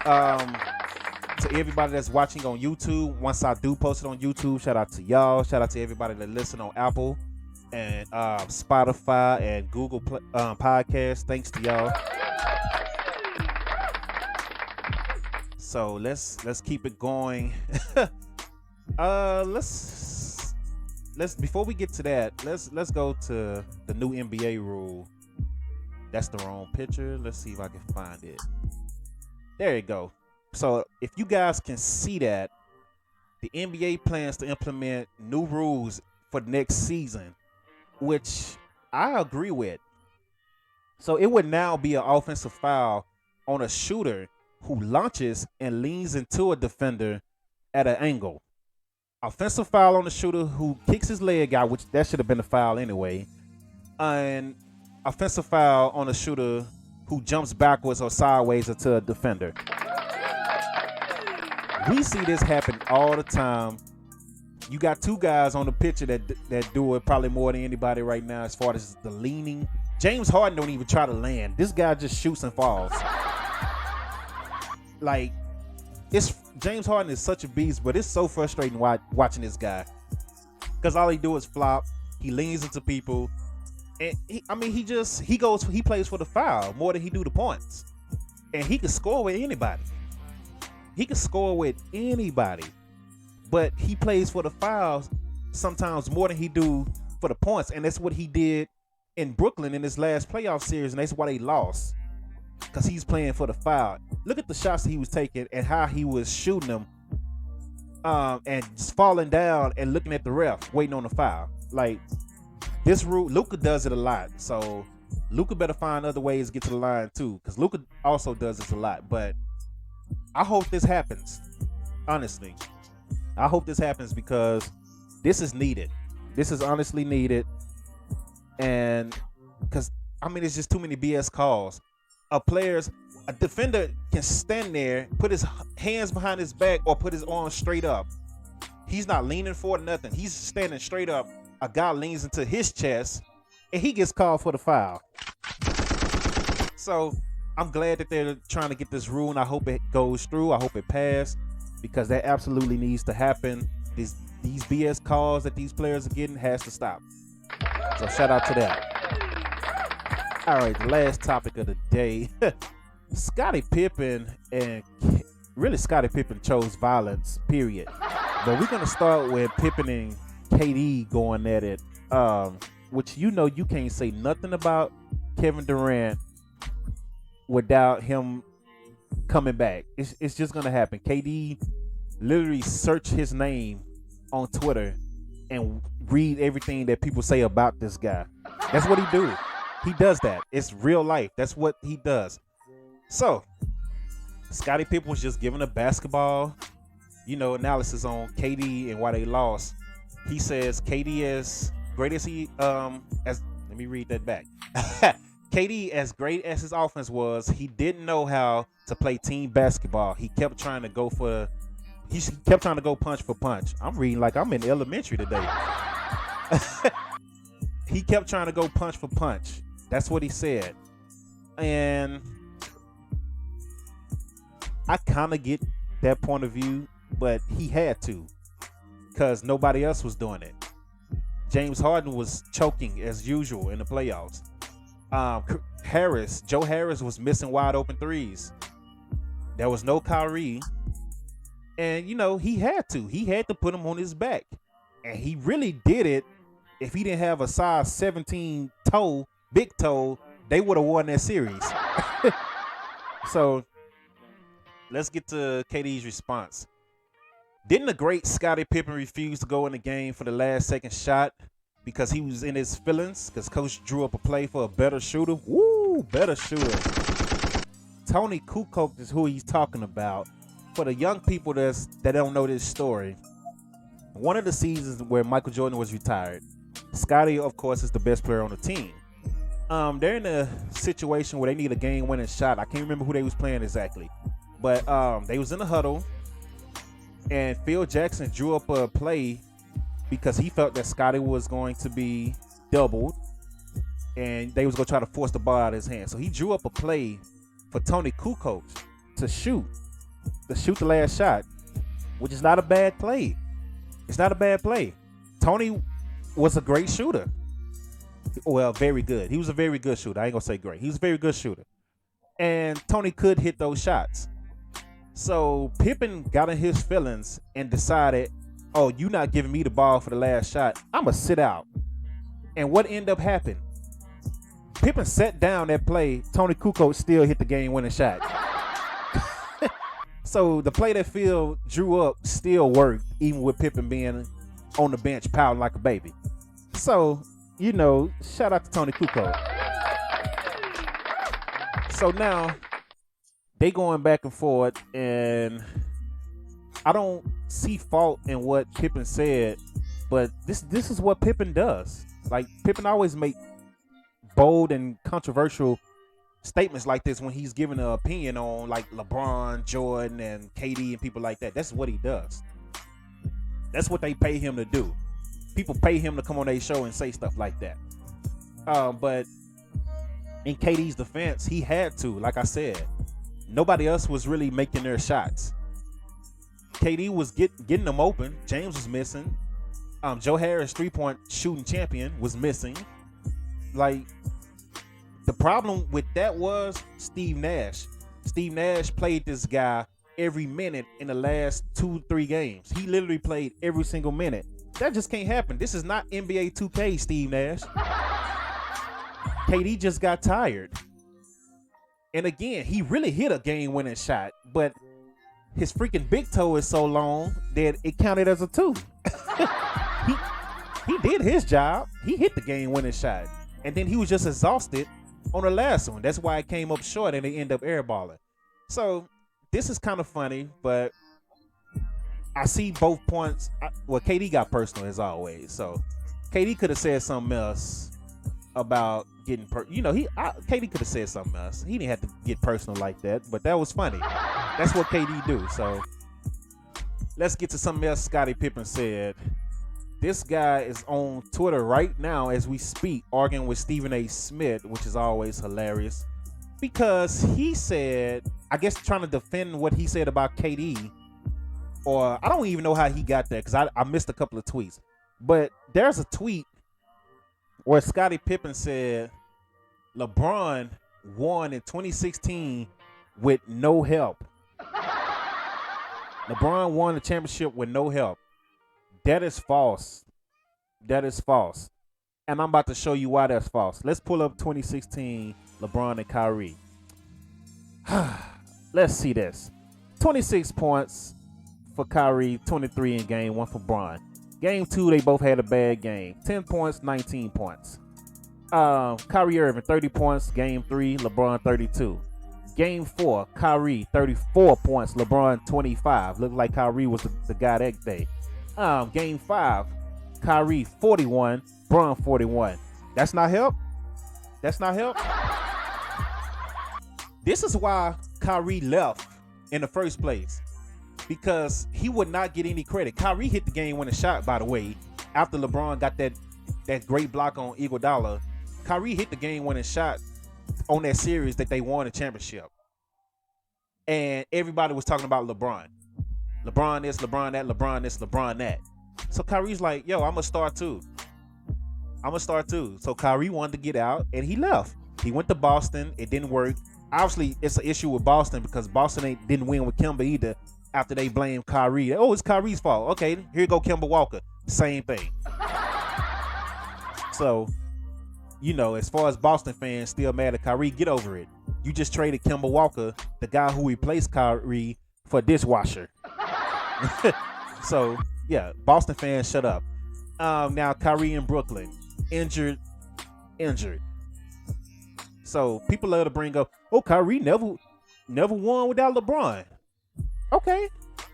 To everybody that's watching on YouTube. Once I do post it on YouTube, shout out to y'all. Shout out to everybody that listen on Apple and Spotify and Google Podcasts. Thanks to y'all. So let's keep it going. Let's before we get to that, let's go to the new NBA rule. That's the wrong picture. Let's see if I can find it. There you go. So if you guys can see that, the NBA plans to implement new rules for next season, which I agree with. So it would now be an offensive foul on a shooter who launches and leans into a defender at an angle. Offensive foul on the shooter who kicks his leg out, which that should have been a foul anyway. And offensive foul on a shooter who jumps backwards or sideways into a defender. We see this happen all the time. You got two guys on the picture that do it probably more than anybody right now as far as the leaning. James Harden don't even try to land. This guy just shoots and falls. Like, James Harden is such a beast, but it's so frustrating watching this guy. Because all he do is flop. He leans into people. And he plays for the foul more than he do the points. And he can score with anybody. But he plays for the fouls sometimes more than he do for the points. And that's what he did in Brooklyn in his last playoff series. And that's why they lost. Because he's playing for the foul. Look at the shots that he was taking and how he was shooting them. And just falling down and looking at the ref, waiting on the foul. Like, this rule, Luka does it a lot. So Luka better find other ways to get to the line too. Because Luka also does this a lot. But I hope this happens. Honestly. I hope this happens because this is needed. This is honestly needed. And because, it's just too many BS calls. A defender can stand there, put his hands behind his back or put his arms straight up. He's not leaning forward, nothing. He's standing straight up. A guy leans into his chest and he gets called for the foul. So I'm glad that they're trying to get this rule, and I hope it goes through. I hope it passes because that absolutely needs to happen. These BS calls that these players are getting has to stop. So shout out to that. All right, the last topic of the day. Scottie Pippen chose violence, period. But we're going to start with Pippen and KD going at it, which you can't say nothing about Kevin Durant without him coming back. It's just going to happen. KD literally search his name on Twitter and read everything that people say about this guy. That's what he do. He does that. It's real life. That's what he does. So, Scottie Pippen was just giving a basketball, analysis on KD and why they lost. He says KD as great as let me read that back. KD, as great as his offense was, he didn't know how to play team basketball. He kept trying to go punch for punch. I'm reading like I'm in elementary today. He kept trying to go punch for punch. That's what he said. And I kind of get that point of view, but he had to because nobody else was doing it. James Harden was choking as usual in the playoffs. Joe Harris was missing wide open threes. There was no Kyrie. And, he had to put him on his back. And he really did it. If he didn't have a size 17 big toe, they would have won that series. So, let's get to KD's response. Didn't the great Scottie Pippen refuse to go in the game for the last second shot because he was in his feelings? Because coach drew up a play for a better shooter. Woo, better shooter. Tony Kukoc is who he's talking about. For the young people that don't know this story, one of the seasons where Michael Jordan was retired, Scottie, of course, is the best player on the team. They're in a situation where they need a game-winning shot. I can't remember who they was playing exactly. But they was in the huddle, and Phil Jackson drew up a play because he felt that Scottie was going to be doubled, and they was going to try to force the ball out of his hand. So he drew up a play for Tony Kukoc to shoot the last shot, which is not a bad play. It's not a bad play. Tony was a great shooter. Well, very good. He was a very good shooter. I ain't going to say great. He was a very good shooter. And Tony could hit those shots. So Pippen got in his feelings and decided, oh, you not giving me the ball for the last shot. I'm going to sit out. And what ended up happening? Pippen sat down that play. Tony Kukoc still hit the game-winning shot. So the play that Phil drew up still worked, even with Pippen being on the bench pouting like a baby. So, you know, shout out to Tony Kukoc. So now they going back and forth, and I don't see fault in what Pippen said, but this is what Pippen does. Like, Pippen always make bold and controversial statements like this when he's giving an opinion on like LeBron, Jordan, and KD and people like that. That's what he does. That's what they pay him to do. People pay him to come on their show and say stuff like that. But in KD's defense, he had to. Like I said, nobody else was really making their shots. KD was getting them open. James was missing. Joe Harris, 3-point shooting champion, was missing. Like, the problem with that was Steve Nash. Steve Nash played this guy every minute in the last 2-3 games. He literally played every single minute. That just can't happen. This is not NBA 2K, Steve Nash. KD just got tired. And again, he really hit a game-winning shot, but his freaking big toe is so long that it counted as a 2. He did his job. He hit the game-winning shot. And then he was just exhausted on the last one. That's why it came up short and they end up airballing. So this is kind of funny, but I see both points. Well, KD got personal as always. So KD could have said something else about getting KD could have said something else. He didn't have to get personal like that, but that was funny. That's what KD do. So let's get to something else Scottie Pippen said. This guy is on Twitter right now as we speak, arguing with Stephen A. Smith, which is always hilarious, because he said, I guess trying to defend what he said about KD, or I don't even know how he got that because I missed a couple of tweets. But there's a tweet where Scottie Pippen said LeBron won in 2016 with no help. LeBron won the championship with no help. That is false. That is false. And I'm about to show you why that's false. Let's pull up 2016 LeBron and Kyrie. Let's see this. 26 points for Kyrie, 23 in game 1 for Bron. Game 2, they both had a bad game. 10 points, 19 points. Kyrie Irving, 30 points. Game 3, LeBron, 32. Game 4, Kyrie, 34 points. LeBron, 25. Looked like Kyrie was the guy that day. Game 5, Kyrie, 41. Bron, 41. That's not help? That's not help? This is why Kyrie left in the first place, because he would not get any credit. Kyrie hit the game-winning shot, by the way, after LeBron got that great block on Iguodala. Kyrie hit the game-winning shot on that series that they won the championship. And everybody was talking about LeBron. LeBron this, LeBron that, LeBron this, LeBron that. So Kyrie's like, yo, I'm going to start too. So Kyrie wanted to get out, and he left. He went to Boston. It didn't work. Obviously, it's an issue with Boston because Boston didn't win with Kemba either after they blamed Kyrie. Oh, it's Kyrie's fault. Okay, here go Kemba Walker. Same thing. So, you know, as far as Boston fans still mad at Kyrie, get over it. You just traded Kemba Walker, the guy who replaced Kyrie, for a dishwasher. So, yeah, Boston fans, shut up. Now, Kyrie in Brooklyn. Injured. So, people love to bring up, oh, Kyrie never won without LeBron. Okay,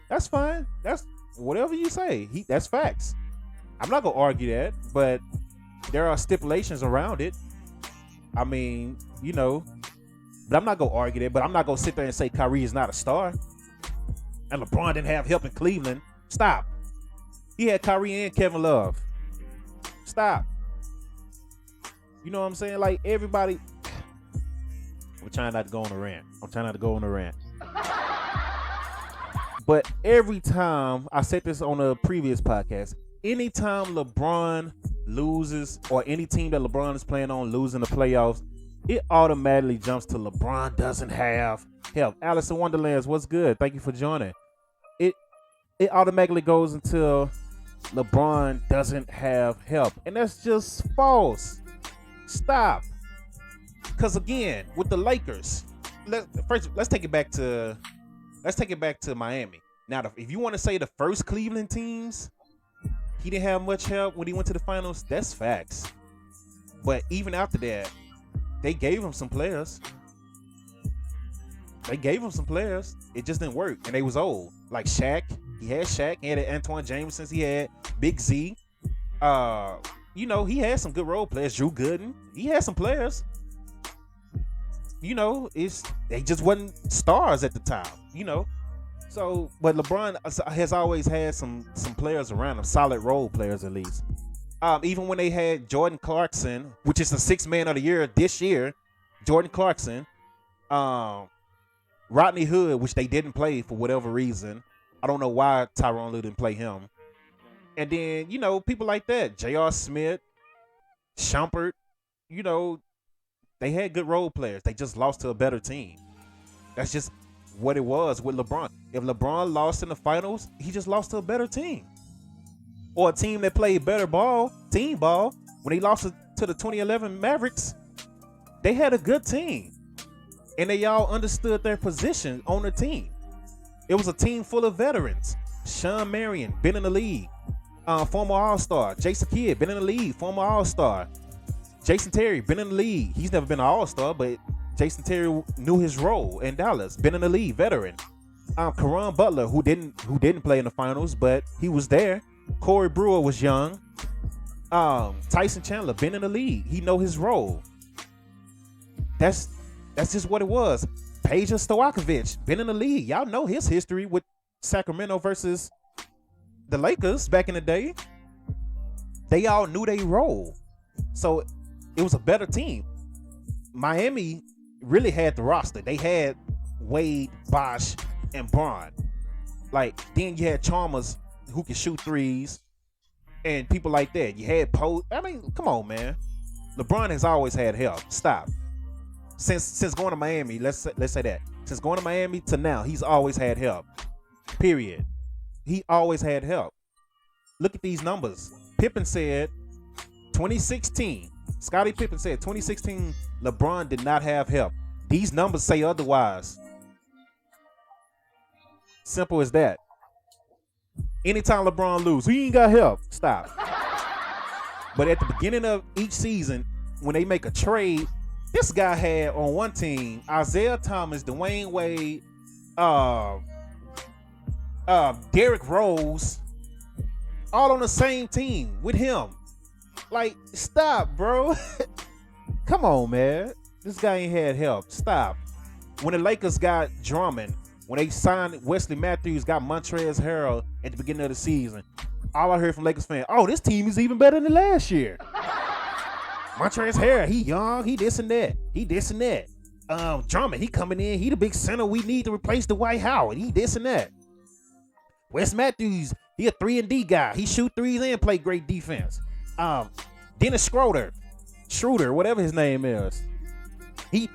that's fine. That's whatever you say. That's facts. I'm not going to argue that, but there are stipulations around it. I mean, you know, But I'm not gonna argue that. But I'm not gonna sit there and say Kyrie is not a star. And LeBron didn't have help in Cleveland. Stop. He had Kyrie and Kevin Love. Stop. You know what I'm saying? Like everybody. I'm trying not to go on a rant. But every time, I said this on a previous podcast, anytime LeBron loses or any team that LeBron is playing on losing the playoffs, it automatically jumps to LeBron doesn't have help. Alice in Wonderlands, what's good? Thank you for joining. It automatically goes until LeBron doesn't have help. And that's just false. Stop. Because again, with the Lakers, let's take it back to Miami. Now, if you want to say the first Cleveland teams, he didn't have much help when he went to the finals, that's facts. But even after that, they gave him some players. It just didn't work, and they was old. Like Shaq, he had Antoine Jameson, he had Big Z. He had some good role players. Drew Gooden, he had some players. They just wasn't stars at the time. So, but LeBron has always had some players around him, solid role players at least. Even when they had Jordan Clarkson, which is the 6th man of the year this year, Jordan Clarkson, Rodney Hood, which they didn't play for whatever reason. I don't know why Tyronn Lue didn't play him. And then, people like that, J.R. Smith, Shumpert, they had good role players. They just lost to a better team. That's just what it was with LeBron. If LeBron lost in the finals, he just lost to a better team. Or a team that played better team ball. When he lost to the 2011 Mavericks, they had a good team. And they all understood their position on the team. It was a team full of veterans. Sean Marion, been in the league. Former All-Star. Jason Kidd, been in the league. Former All-Star. Jason Terry, been in the league. He's never been an All-Star, but Jason Terry knew his role in Dallas. Been in the league, veteran. Caron Butler, who didn't play in the finals, but he was there. Corey Brewer was young. Tyson Chandler, been in the league. He know his role. That's just what it was. Peja Stojakovic, been in the league. Y'all know his history with Sacramento versus the Lakers back in the day. They all knew their role. So it was a better team. Miami really had the roster. They had Wade, Bosh, and Braun. Then you had Chalmers who can shoot threes and people like that. You had Poe. Come on, man. LeBron has always had help. Stop. Since going to Miami, let's say that. Since going to Miami to now, he's always had help. Period. He always had help. Look at these numbers. Pippen said 2016. Scottie Pippen said 2016 LeBron did not have help. These numbers say otherwise. Simple as that. Anytime LeBron lose, he ain't got help. Stop. But at the beginning of each season, when they make a trade, this guy had on one team Isaiah Thomas, Dwayne Wade, Derrick Rose, all on the same team with him. Stop, bro. Come on, man. This guy ain't had help. Stop. When the Lakers got Drummond, when they signed Wesley Matthews, got Montrezl Harrell at the beginning of the season, all I heard from Lakers fans, this team is even better than last year. Montrezl Harrell, he young, he this and that. Drummond, he coming in, he the big center we need to replace Dwight Howard. He this and that. Wes Matthews, he a 3-and-D guy. He shoot threes and play great defense. Dennis Schroeder, whatever his name is. He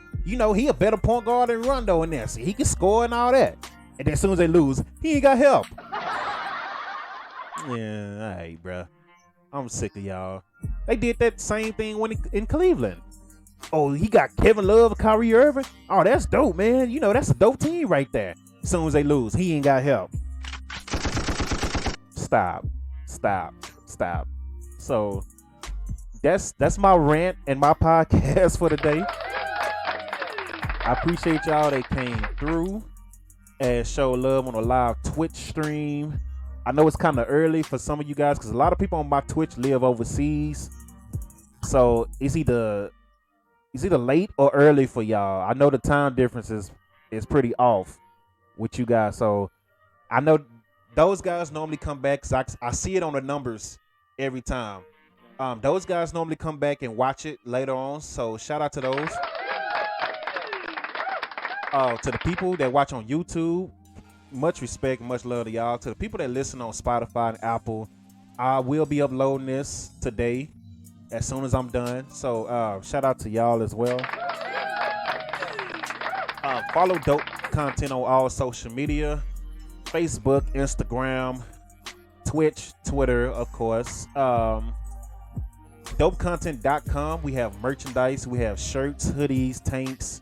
a better point guard than Rondo in there. So he can score and all that. And then as soon as they lose, he ain't got help. Yeah, all right, bro. I'm sick of y'all. They did that same thing when in Cleveland. Oh, he got Kevin Love and Kyrie Irving. Oh, that's dope, man. That's a dope team right there. As soon as they lose, he ain't got help. Stop. So that's my rant and my podcast for the day. I appreciate y'all that came through and show love on a live Twitch stream. I know it's kind of early for some of you guys because a lot of people on my Twitch live overseas. So it's either it's either late or early for y'all. I know the time difference is pretty off with you guys, so I know those guys normally come back. 'Cause I see it on the numbers every time. Those guys normally come back and watch it later on. So shout out to those. To the people that watch on YouTube, much respect, much love to y'all. To the people that listen on Spotify and Apple, I will be uploading this today as soon as I'm done. So shout out to y'all as well. Follow Dope Content on all social media. Facebook, Instagram, Twitch, Twitter, of course. DopeContent.com. We have merchandise. We have shirts, hoodies, tanks.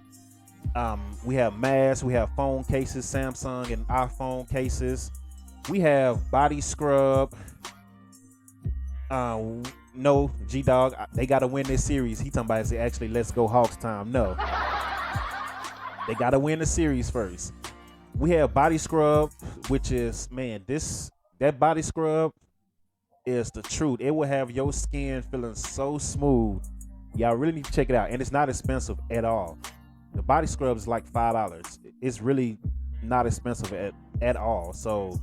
We have masks. We have phone cases, Samsung and iPhone cases. We have body scrub. No, G-Dog, they got to win this series. He talking about, actually, let's go Hawks time. No. They got to win the series first. We have body scrub, which is, man, that body scrub is the truth. It will have your skin feeling so smooth. Y'all really need to check it out. And it's not expensive at all. The body scrub is like $5. It's really not expensive at all. So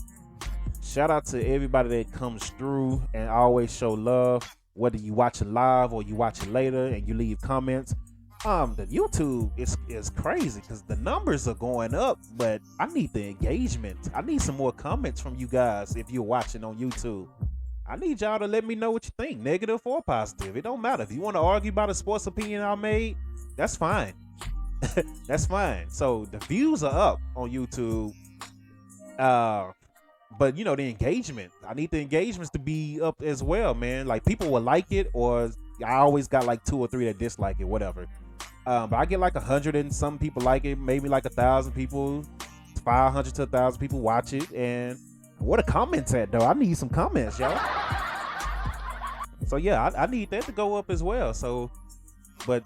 shout out to everybody that comes through and always show love, whether you watch it live or you watch it later and you leave comments. The YouTube is crazy because the numbers are going up, but I need the engagement. I need some more comments from you guys if you're watching on YouTube. I need y'all to let me know what you think, negative or positive. It don't matter. If you want to argue about a sports opinion I made, that's fine. That's fine. So the views are up on YouTube. But you know, the engagement. I need the engagements to be up as well, man. Like people will like it, or I always got like 2 or 3 that dislike it, whatever. But I get like 100 and some people like it, maybe like 1,000 people, 500 to 1,000 people watch it. And where the comments at though? I need some comments, y'all. So yeah, I need that to go up as well. So, but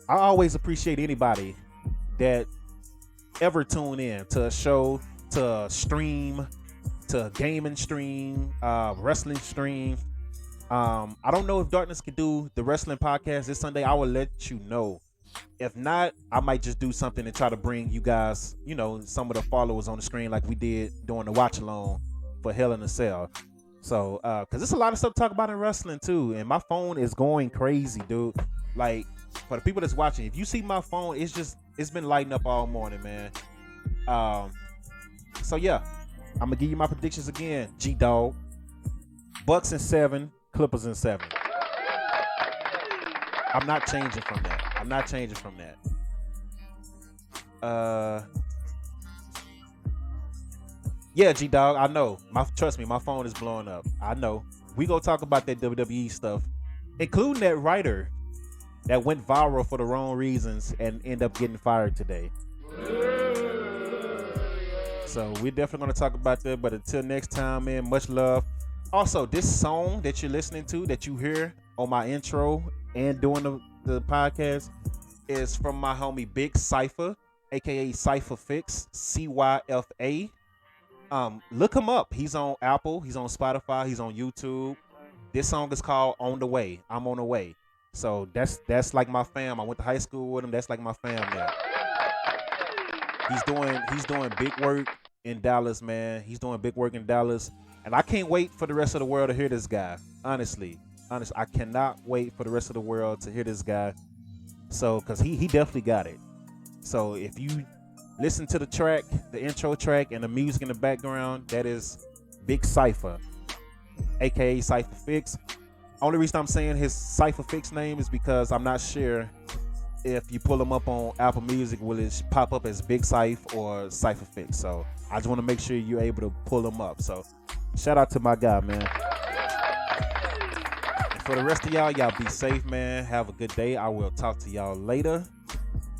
I always appreciate anybody that ever tune in to a show, to a stream, to a gaming stream, wrestling stream. I don't know if Darkness can do the wrestling podcast this Sunday. I will let you know. If not, I might just do something and try to bring you guys, you know, some of the followers on the screen like we did during the watch along for Hell in a Cell. So, cause there's a lot of stuff to talk about in wrestling too, and my phone is going crazy, dude. Like for the people that's watching, if you see my phone, it's been lighting up all morning, man. So yeah, I'm gonna give you my predictions again. G-Dog, Bucks in 7, Clippers in 7. I'm not changing from that. Yeah, G-Dog, I know. Trust me, my phone is blowing up. I know. We gonna talk about that WWE stuff, including that writer that went viral for the wrong reasons and end up getting fired today. So we're definitely gonna talk about that. But until next time, man, much love. Also, this song that you're listening to, that you hear on my intro and doing the podcast, is from my homie Big Cypher, aka Cypher Fix, CYFA. Look him up. He's on Apple, he's on Spotify, he's on YouTube. This song is called On the Way. I'm on the way. So that's like my fam. I went to high school with him. That's like my fam now. He's doing big work in Dallas, man. He's doing big work in Dallas. And I can't wait for the rest of the world to hear this guy. Honestly, I cannot wait for the rest of the world to hear this guy. So, cause he definitely got it. So if you listen to the track, the intro track, and the music in the background, that is Big Cypher, aka Cypher Fix. Only reason I'm saying his Cypher Fix name is because I'm not sure if you pull him up on Apple Music, will it pop up as Big Cypher or Cypher Fix. So I just want to make sure you're able to pull him up. So shout out to my guy, man. And for the rest of y'all be safe, man. Have a good day. I will talk to y'all later.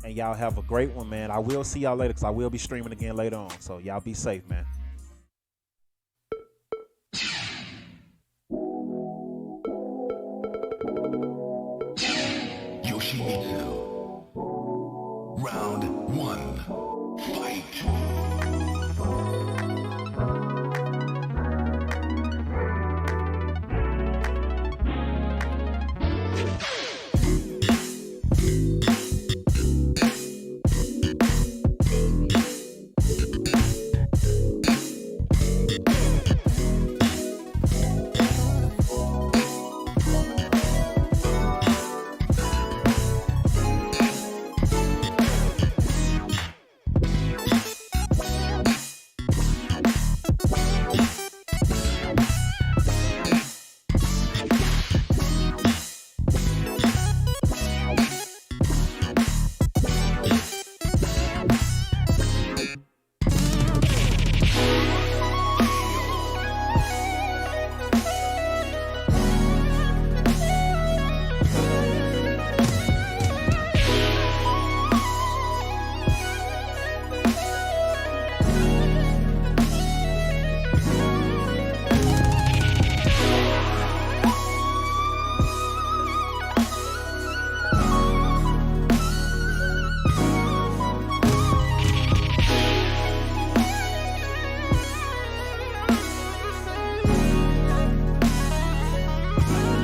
And y'all have a great one, man. I will see y'all later because I will be streaming again later on. So y'all be safe, man. Round 1. Fight. Round